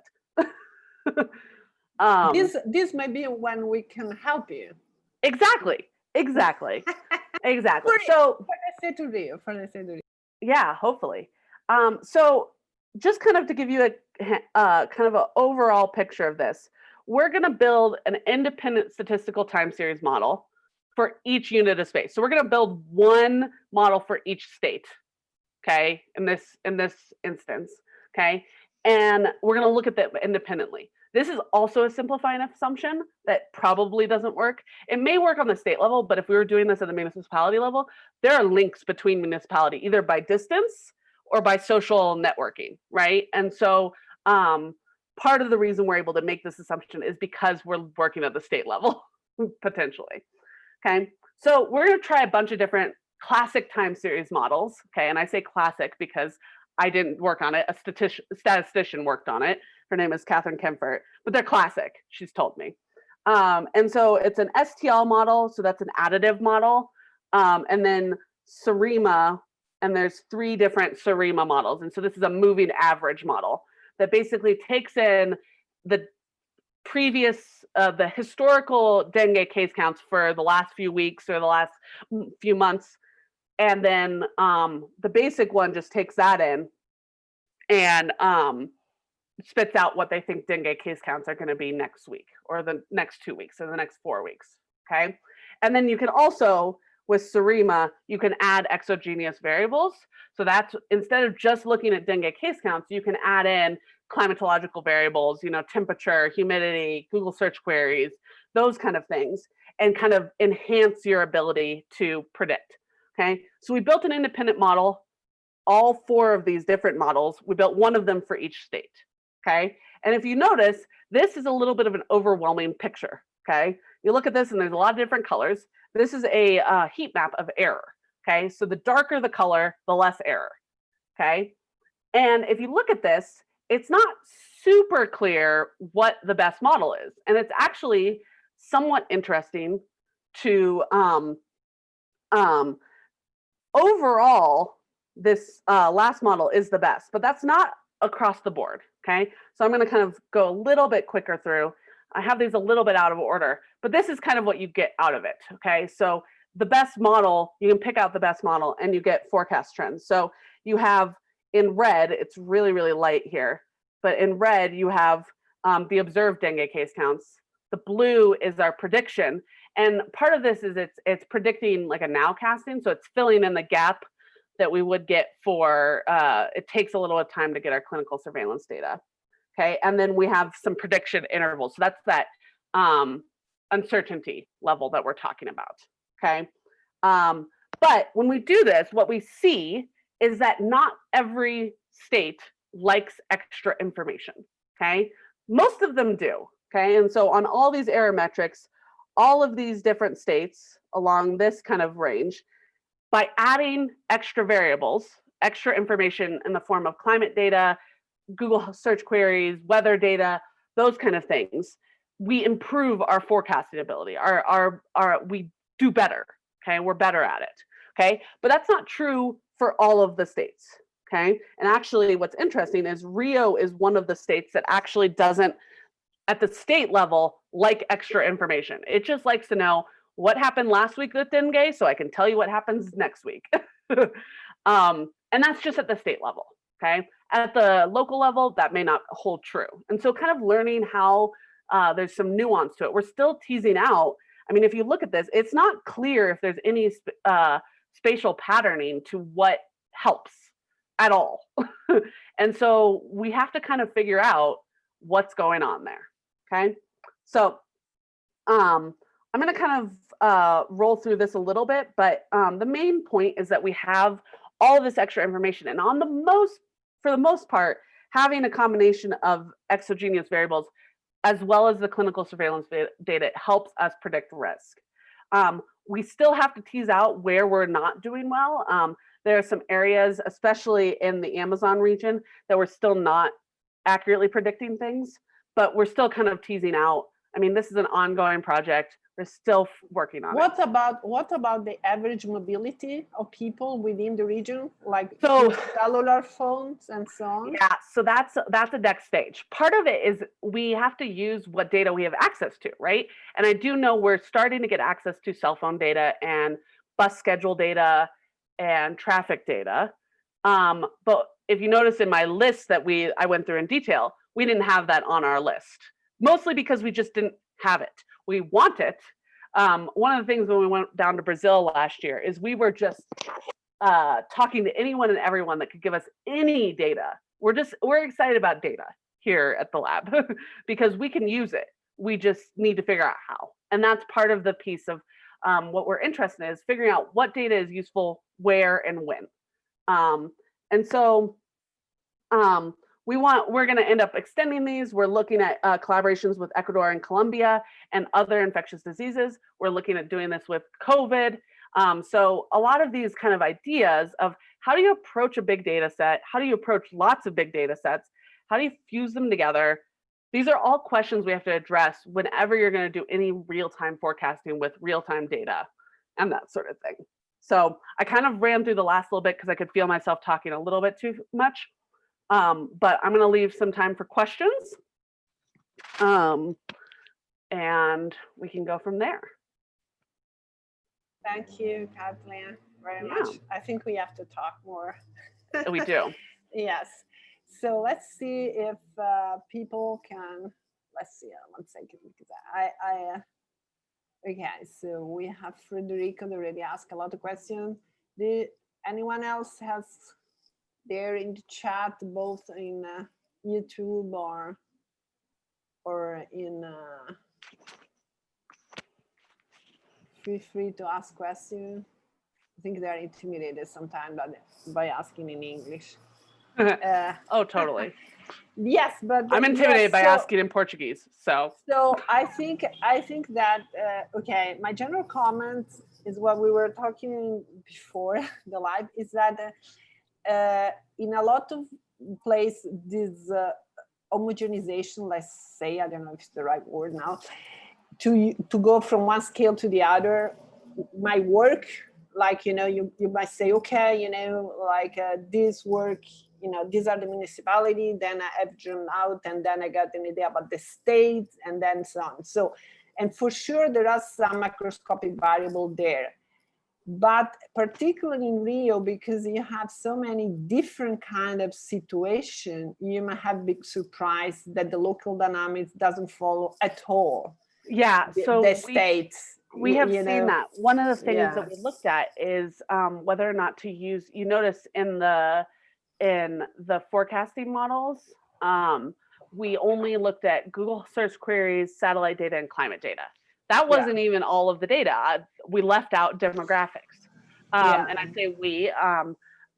This may be when we can help you. Exactly. So for the Rio. Yeah, hopefully. So just kind of to give you a kind of an overall picture of this, we're going to build an independent statistical time series model for each unit of space. So we're going to build one model for each state, okay, in this instance, okay? And we're going to look at them independently. This is also a simplifying assumption that probably doesn't work. It may work on the state level, but if we were doing this at the municipality level, there are links between municipality, either by distance or by social networking, right? And so part of the reason we're able to make this assumption is because we're working at the state level, potentially, okay? So we're gonna try a bunch of different classic time series models, okay? And I say classic because I didn't work on it, a statistician worked on it. Her name is Catherine Kempfert, but they're classic, she's told me. And so it's an STL model, so that's an additive model. And then SARIMA, and there's 3 different SARIMA models. And so this is a moving average model that basically takes in the previous, the historical dengue case counts for the last few weeks or the last few months. And then the basic one just takes that in and spits out what they think dengue case counts are going to be next week or the next 2 weeks or the next 4 weeks, okay? And then you can also, with SARIMA, you can add exogenous variables. So that's, instead of just looking at dengue case counts, you can add in climatological variables, you know, temperature, humidity, Google search queries, those kind of things, and kind of enhance your ability to predict, okay? So we built an independent model, all 4 of these different models. We built one of them for each state, okay? And if you notice, this is a little bit of an overwhelming picture, okay? You look at this and there's a lot of different colors. This is a heat map of error, okay? So the darker the color, the less error, okay? And if you look at this, it's not super clear what the best model is. And it's actually somewhat interesting to, overall, this last model is the best, but that's not across the board, okay? So I'm gonna kind of go a little bit quicker through. I have these a little bit out of order, but this is kind of what you get out of it, okay? So the best model, you can pick out the best model and you get forecast trends. So you have in red, it's really, really light here, but in red you have the observed dengue case counts. The blue is our prediction. And part of this is it's predicting like a nowcasting, so it's filling in the gap that we would get for, it takes a little bit of time to get our clinical surveillance data, okay? And then we have some prediction intervals. So that's that uncertainty level that we're talking about, okay? But when we do this, what we see is that not every state likes extra information, okay? Most of them do, okay? And so on all these error metrics, all of these different states along this kind of range, by adding extra variables, extra information in the form of climate data, Google search queries, weather data, those kind of things, we improve our forecasting ability. We do better, okay? We're better at it, okay? But that's not true for all of the states, okay? And actually what's interesting is Rio is one of the states that actually doesn't, at the state level, like extra information. It just likes to know what happened last week with dengue, so I can tell you what happens next week. And that's just at the state level, okay? At the local level, that may not hold true. And so kind of learning how there's some nuance to it. We're still teasing out, I mean, if you look at this, it's not clear if there's any spatial patterning to what helps at all. And so we have to kind of figure out what's going on there, okay? So I'm gonna kind of roll through this a little bit, but the main point is that we have all of this extra information, and for the most part, having a combination of exogenous variables as well as the clinical surveillance data helps us predict risk. We still have to tease out where we're not doing well. There are some areas, especially in the Amazon region, that we're still not accurately predicting things, but we're still kind of teasing out. I mean, this is an ongoing project. We're still working on it. What about the average mobility of people within the region, like cellular phones and so on? Yeah, so that's the next stage. Part of it is we have to use what data we have access to, right? And I do know we're starting to get access to cell phone data and bus schedule data and traffic data. But if you notice in my list that I went through in detail, we didn't have that on our list, mostly because we just didn't have it. We want it. One of the things when we went down to Brazil last year is we were just talking to anyone and everyone that could give us any data. We're excited about data here at the lab because we can use it. We just need to figure out how. And that's part of the piece of what we're interested in, is figuring out what data is useful, where, and when. And so we're going to end up extending these. We're looking at collaborations with Ecuador and Colombia and other infectious diseases. We're looking at doing this with COVID. So a lot of these kind of ideas of how do you approach a big data set? How do you approach lots of big data sets? How do you fuse them together? These are all questions we have to address whenever you're going to do any real-time forecasting with real-time data and that sort of thing. So I kind of ran through the last little bit because I could feel myself talking a little bit too much. But I'm going to leave some time for questions. And we can go from there. Thank you, Kathleen, very much. I think we have to talk more. We do. Yes. So let's see if people can, let's see, 1 second, because okay, so we have Frederico that already asked a lot of questions. Did anyone else has there in the chat, both in YouTube or in, feel free to ask questions. I think they're intimidated sometimes by asking in English. Oh, totally. Yes, but I'm intimidated by asking in Portuguese. So I think that okay, my general comment is what we were talking before the live, is that in a lot of places, this homogenization, let's say, I don't know if it's the right word now, to go from one scale to the other might work. Like, you know, you might say, okay, you know, like this work, you know, these are the municipality, then I have zoomed out, and then I got an idea about the state, and then so on. So, and for sure, there are some macroscopic variable there. But particularly in Rio, because you have so many different kind of situations, you might have big surprise that the local dynamics doesn't follow at all. Yeah, so the states. We have seen that. One of the things that we looked at is whether or not to use, you notice in the forecasting models, we only looked at Google search queries, satellite data, and climate data. That wasn't even all of the data. We left out demographics. And I say we,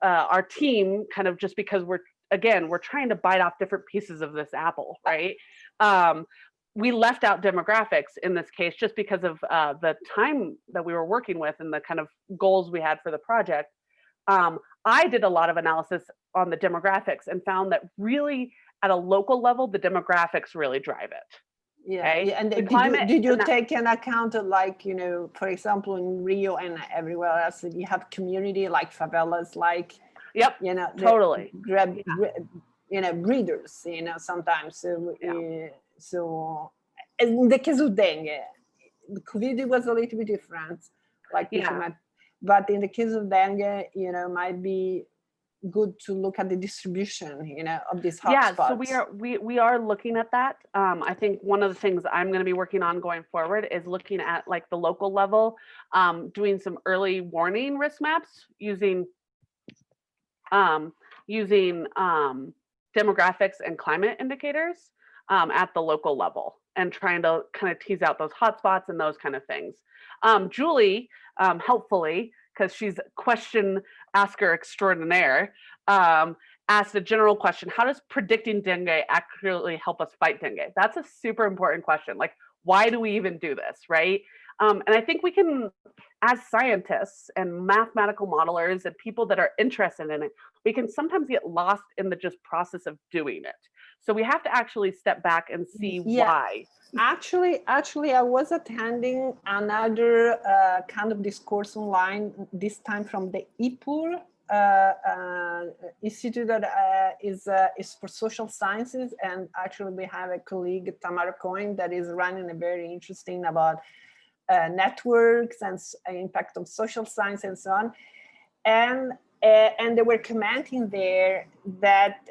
our team, kind of just because we're trying to bite off different pieces of this apple, right? We left out demographics in this case just because of the time that we were working with and the kind of goals we had for the project. I did a lot of analysis on the demographics and found that really at a local level, the demographics really drive it. Yeah, okay? And the did you take an account of, like, you know, for example, in Rio and everywhere else, you have community like favelas, like, yep, you know, totally, you know, breeders, you know, sometimes. So, so in the case of dengue, the COVID was a little bit different, like but in the case of dengue, you know, might be good to look at the distribution, you know, of these hotspots. So we are looking at that. I think one of the things I'm going to be working on going forward is looking at, like, the local level, doing some early warning risk maps using demographics and climate indicators at the local level, and trying to kind of tease out those hotspots and those kind of things. Julie, helpfully, because she's question asker extraordinaire, asked a general question: how does predicting dengue accurately help us fight dengue? That's a super important question. Like, why do we even do this, right? And I think we can, as scientists and mathematical modelers and people that are interested in it, we can sometimes get lost in the just process of doing it. So we have to actually step back and see why. Actually, I was attending another kind of discourse online, this time from the IPUR institute that is for social sciences. And actually we have a colleague, Tamara Cohen, that is running a very interesting about networks and impact of social science and so on. And they were commenting there that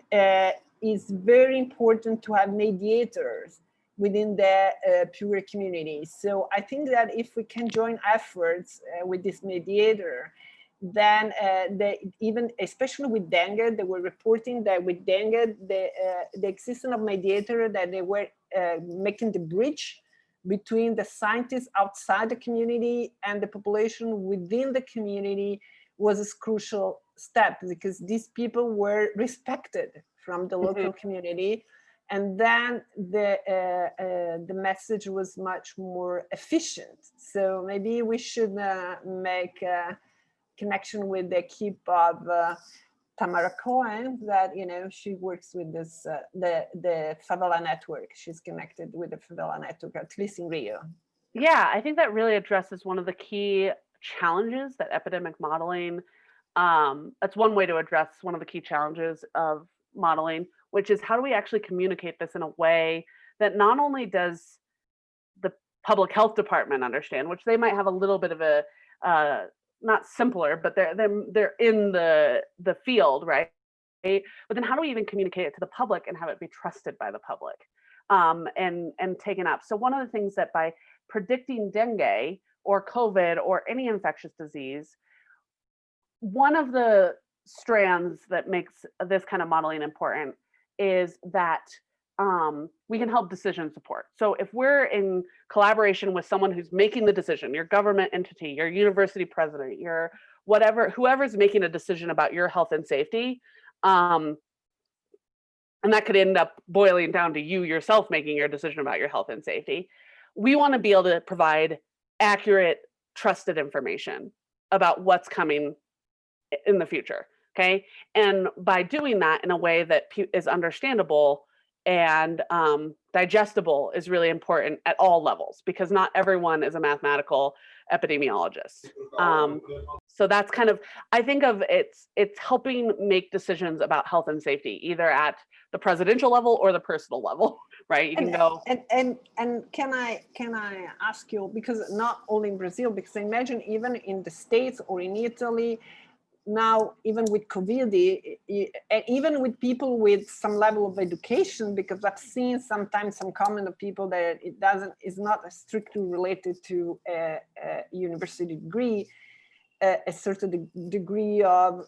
it's very important to have mediators within the pure community. So I think that if we can join efforts with this mediator, then even especially with dengue, they were reporting that with dengue, the existence of mediator, that they were making the bridge between the scientists outside the community and the population within the community was a crucial step, because these people were respected from the local community. And then the message was much more efficient. So maybe we should make a connection with the keep of Tamara Cohen, that, you know, she works with this, the favela network. She's connected with the favela network, at least in Rio. Yeah, I think that really addresses one of the key challenges that epidemic modeling, that's one way to address one of the key challenges of modeling, which is how do we actually communicate this in a way that not only does the public health department understand, which they might have a little bit of a, not simpler, but they're in the field, right? But then how do we even communicate it to the public and have it be trusted by the public, and taken up? So one of the things that by predicting dengue or COVID or any infectious disease, one of the strands that makes this kind of modeling important is that we can help decision support. So if we're in collaboration with someone who's making the decision, your government entity, your university president, your whatever, whoever's making a decision about your health and safety, and that could end up boiling down to you yourself making your decision about your health and safety, we want to be able to provide accurate, trusted information about what's coming in the future, okay? And by doing that in a way that is understandable and digestible is really important at all levels, because not everyone is a mathematical epidemiologist. So that's kind of, I think of it's helping make decisions about health and safety, either at the presidential level or the personal level, right? You can go. And can I ask you, because not only in Brazil, because I imagine even in the States or in Italy, now, even with COVID, even with people with some level of education, because I've seen sometimes some comment of people that is not strictly related to a university degree, a certain degree of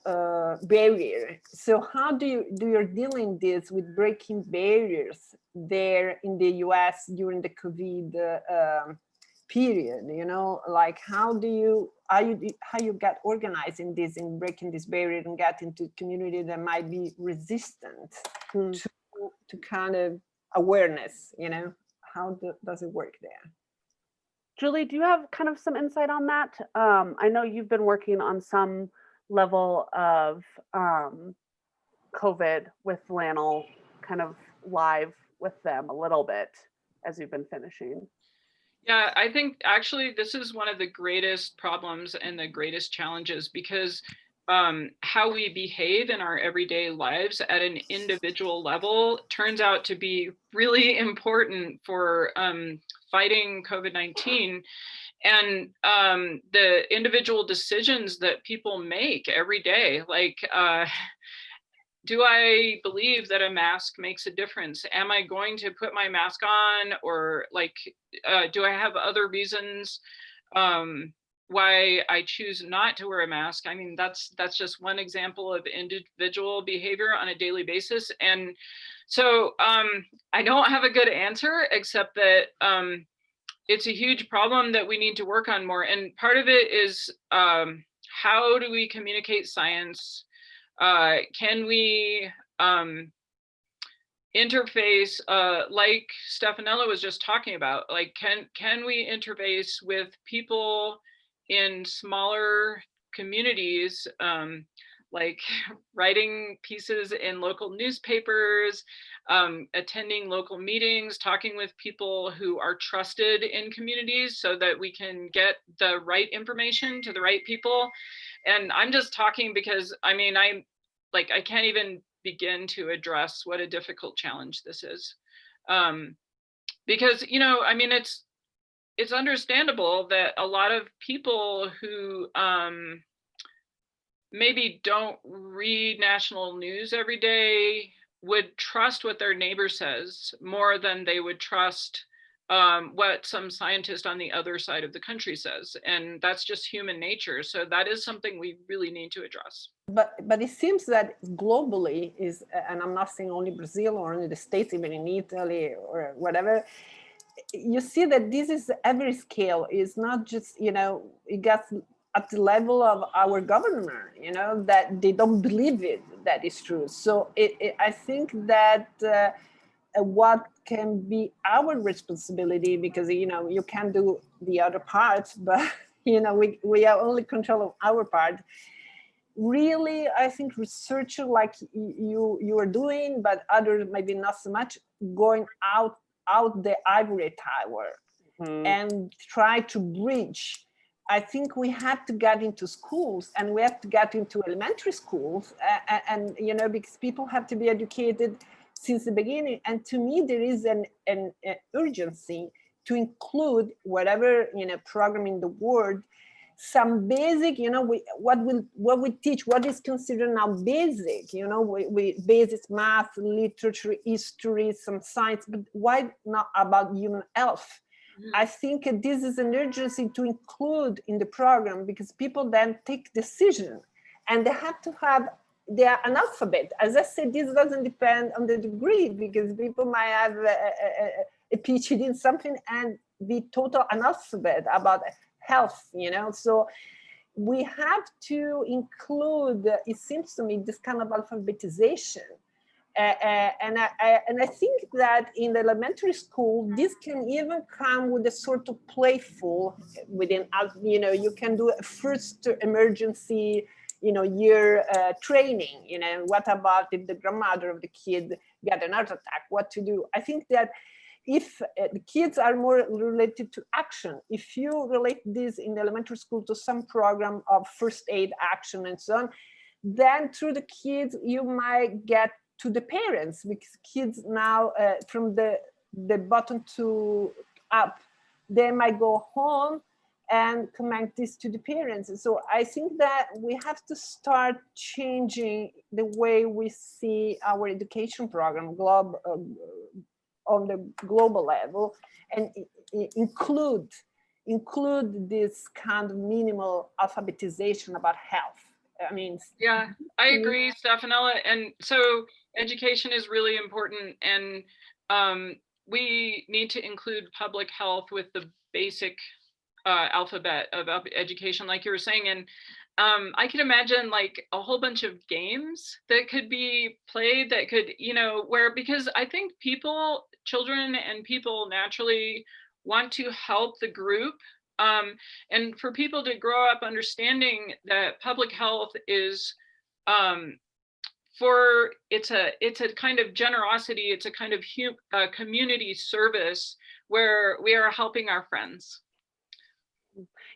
barrier. So how do you're dealing this with breaking barriers there in the US during the COVID period, you know, like how you get organized in this, in breaking this barrier and get into community that might be resistant to kind of awareness, you know, how does it work there? Julie, do you have kind of some insight on that? I know you've been working on some level of COVID with Lanel, kind of live with them a little bit as you've been finishing. Yeah, I think actually this is one of the greatest problems and the greatest challenges, because how we behave in our everyday lives at an individual level turns out to be really important for fighting COVID-19. And the individual decisions that people make every day, like, do I believe that a mask makes a difference? Am I going to put my mask on? Or like, do I have other reasons why I choose not to wear a mask? I mean, that's just one example of individual behavior on a daily basis. And so I don't have a good answer, except that it's a huge problem that we need to work on more. And part of it is how do we communicate science? Can we interface, like Stefanella was just talking about, like, can we interface with people in smaller communities, like writing pieces in local newspapers, attending local meetings, talking with people who are trusted in communities so that we can get the right information to the right people. And I'm just talking because, I mean, I can't even begin to address what a difficult challenge this is. Because, you know, I mean, it's understandable that a lot of people who maybe don't read national news every day would trust what their neighbor says more than they would trust what some scientist on the other side of the country says, and that's just human nature. So that is something we really need to address. But it seems that globally is, and I'm not saying only Brazil or only the States, even in Italy or whatever, you see that this is every scale. Is not just, you know, it gets at the level of our government, you know, that they don't believe it, that is true. So I think that what can be our responsibility, because, you know, you can do the other part, but, you know, we are only control of our part. Really, I think researcher like you are doing, but others maybe not so much, going out the ivory tower and try to bridge. I think we have to get into schools, and we have to get into elementary schools, and you know, because people have to be educated since the beginning. And to me, there is an urgency to include whatever, you know, program in the world, some basic, you know, what we teach, what is considered now basic, you know, we basic math, literature, history, some science, but why not about human health? I think this is an urgency to include in the program, because people then take decision, and they have to have their an alphabet. As I said, this doesn't depend on the degree, because people might have a PhD in something and be total analphabet about health, you know. So we have to include, it seems to me, this kind of alphabetization. And I think that in the elementary school, this can even come with a sort of playful within, you know, you can do a first emergency, you know, year training, you know, what about if the grandmother of the kid got an heart attack, what to do? I think that if the kids are more related to action, if you relate this in the elementary school to some program of first aid action and so on, then through the kids, you might get to the parents, because kids now from the bottom to up, they might go home and comment this to the parents. And so I think that we have to start changing the way we see our education program on the global level, and include this kind of minimal alphabetization about health. I mean, yeah, I agree, Stefanella. And so education is really important, and we need to include public health with the basic alphabet of education, like you were saying. And I could imagine like a whole bunch of games that could be played that could, you know, where, because I think children and people naturally want to help the group. And for people to grow up understanding that public health is it's a kind of generosity, it's a kind of community service where we are helping our friends.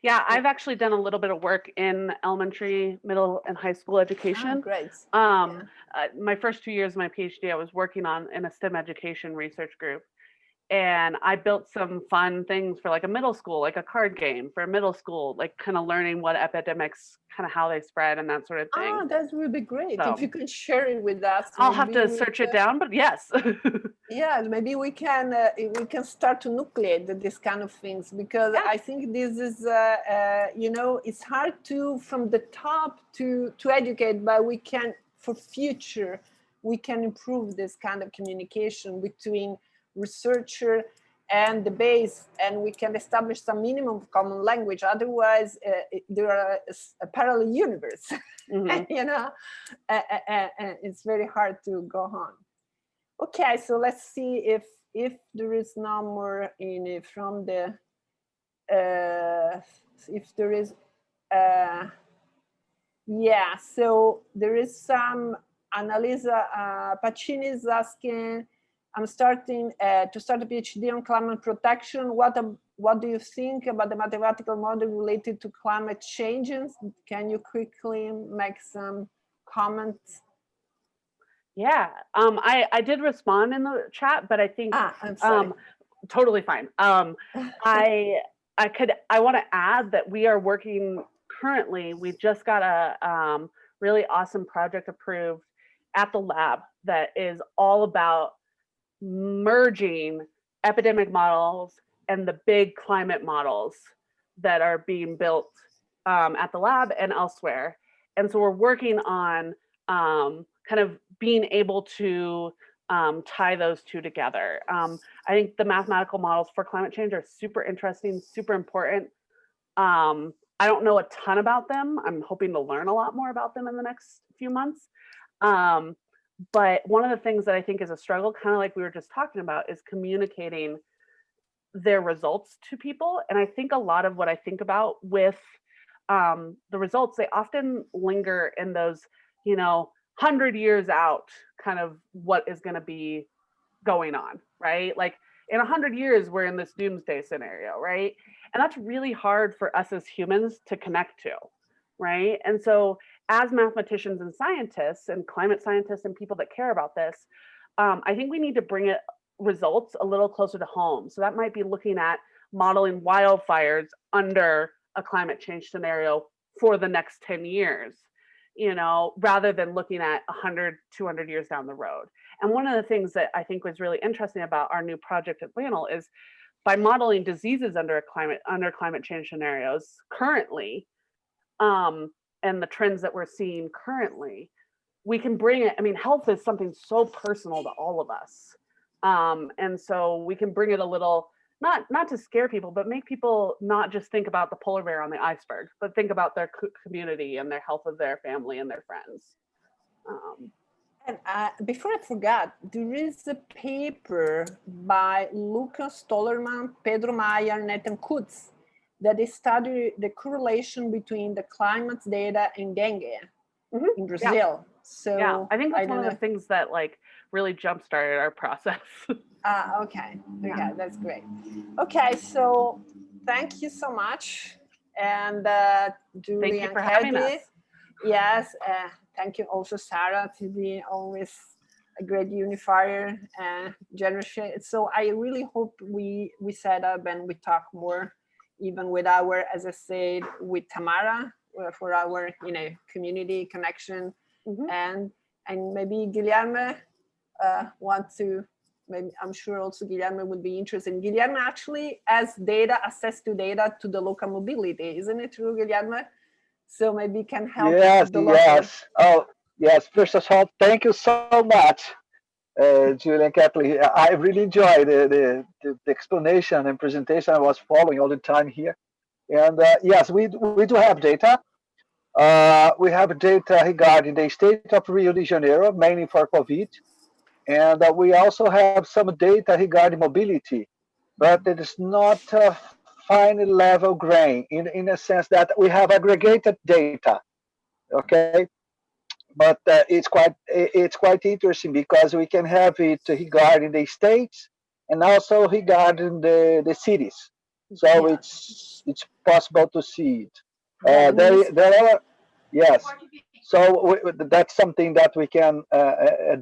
Yeah, I've actually done a little bit of work in elementary, middle, and high school education. Oh, great. My first 2 years of my PhD, I was working in a STEM education research group. And I built some fun things for like a middle school, like a card game for a middle school, like kind of learning what epidemics, kind of how they spread and that sort of thing. Oh, that would be great. So, if you could share it with us. I'll have to search it down, but yes. Yeah, maybe we can start to nucleate this kind of things, because I think this is, you know, it's hard to, from the top to educate, but we can, for future, we can improve this kind of communication between researcher and the base, and we can establish some minimum of common language. Otherwise, there are a parallel universe, you know, and it's very hard to go on. Okay, so let's see if there is no more in from the if there is yeah. So there is some. Annalisa Pacini is asking, I'm starting to start a PhD on climate protection. What do you think about the mathematical model related to climate changes? Can you quickly make some comments? Yeah, I did respond in the chat, but I think I'm sorry. Totally fine. I want to add that we are working currently. We just got a really awesome project approved at the lab that is all about merging epidemic models and the big climate models that are being built at the lab and elsewhere. And so we're working on kind of being able to tie those two together. I think the mathematical models for climate change are super interesting, super important. I don't know a ton about them. I'm hoping to learn a lot more about them in the next few months. But one of the things that I think is a struggle, kind of like we were just talking about, is communicating their results to people. And I think a lot of what I think about with the results, they often linger in those, 100 years out, kind of what is going to be going on, right? Like in 100 years, we're in this doomsday scenario, right? And that's really hard for us as humans to connect to, right? And so as mathematicians and scientists and climate scientists and people that care about this, I think we need to bring results a little closer to home. So that might be looking at modeling wildfires under a climate change scenario for the next 10 years, rather than looking at 100, 200 years down the road. And one of the things that I think was really interesting about our new project at Flannel is by modeling diseases under climate change scenarios currently, and the trends that we're seeing currently, we can bring it. I mean, health is something so personal to all of us. And so we can bring it a little, not to scare people, but make people not just think about the polar bear on the iceberg, but think about their community and their health of their family and their friends. And before I forgot, there is a paper by Lucas Tollerman, Pedro Maia, Nathan Kutz, that they study the correlation between the climate data and dengue in Brazil. Yeah. So yeah, I think that's one of the things that like really jump-started our process. Okay, that's great. Okay, so thank you so much. And Julie, thank you for having us. Yes, thank you also, Sarah, to be always a great unifier and generous. So I really hope we set up and we talk more, even with our, as I said, with Tamara, for our community connection, and maybe Guillermo want to. Maybe I'm sure also Guillermo would be interested. Guillermo actually has access to data to the local mobility, isn't it true, Guillermo? So maybe can help. Yes. Oh, yes. First of all, thank you so much, Julie and Kathleen. I really enjoyed the explanation and presentation I was following all the time here. And yes, we do have data. We have data regarding the state of Rio de Janeiro, mainly for COVID. And we also have some data regarding mobility, but it is not fine level grain in a sense that we have aggregated data. Okay, but it's quite interesting because we can have it regarding the states and also regarding the cities. So it's possible to see it. There are, yes. So that's something that we can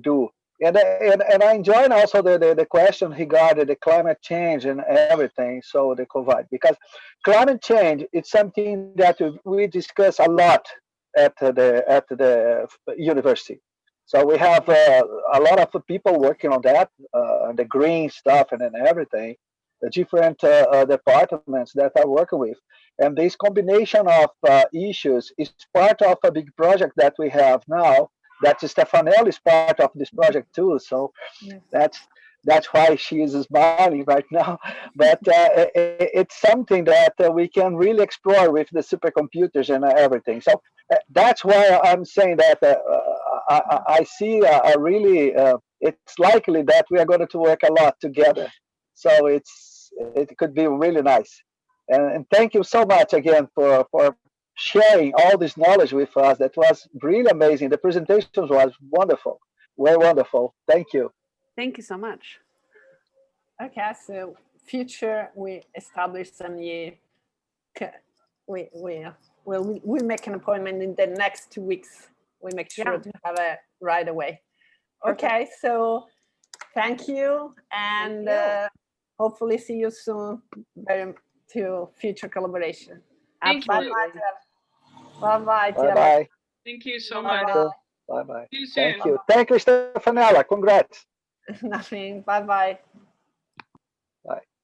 do. And I enjoyed also the question regarding the climate change and everything. So the COVID, because climate change it's something that we discuss a lot at the university. So we have a lot of people working on that, the green stuff and everything, the different departments that I work with. And this combination of issues is part of a big project that we have now. That Stefanel is part of this project too. So that's why she is smiling right now. But it's something that we can really explore with the supercomputers and everything. So that's why I'm saying that I see a really, it's likely that we are going to work a lot together. So it could be really nice. And thank you so much again for sharing all this knowledge with us. That was really amazing. The presentations was wonderful. Very wonderful. Thank you. Thank you so much. Okay, so future we establish some new. We'll make an appointment in the next 2 weeks. We make sure to have it right away. Okay, so thank you, and hopefully see you soon. To future collaboration. Thank you. Bye-bye. Bye-bye. Thank you so much. Bye-bye. See you soon. Thank you. Thank you, Stefanella. Congrats. Nothing. Bye-bye.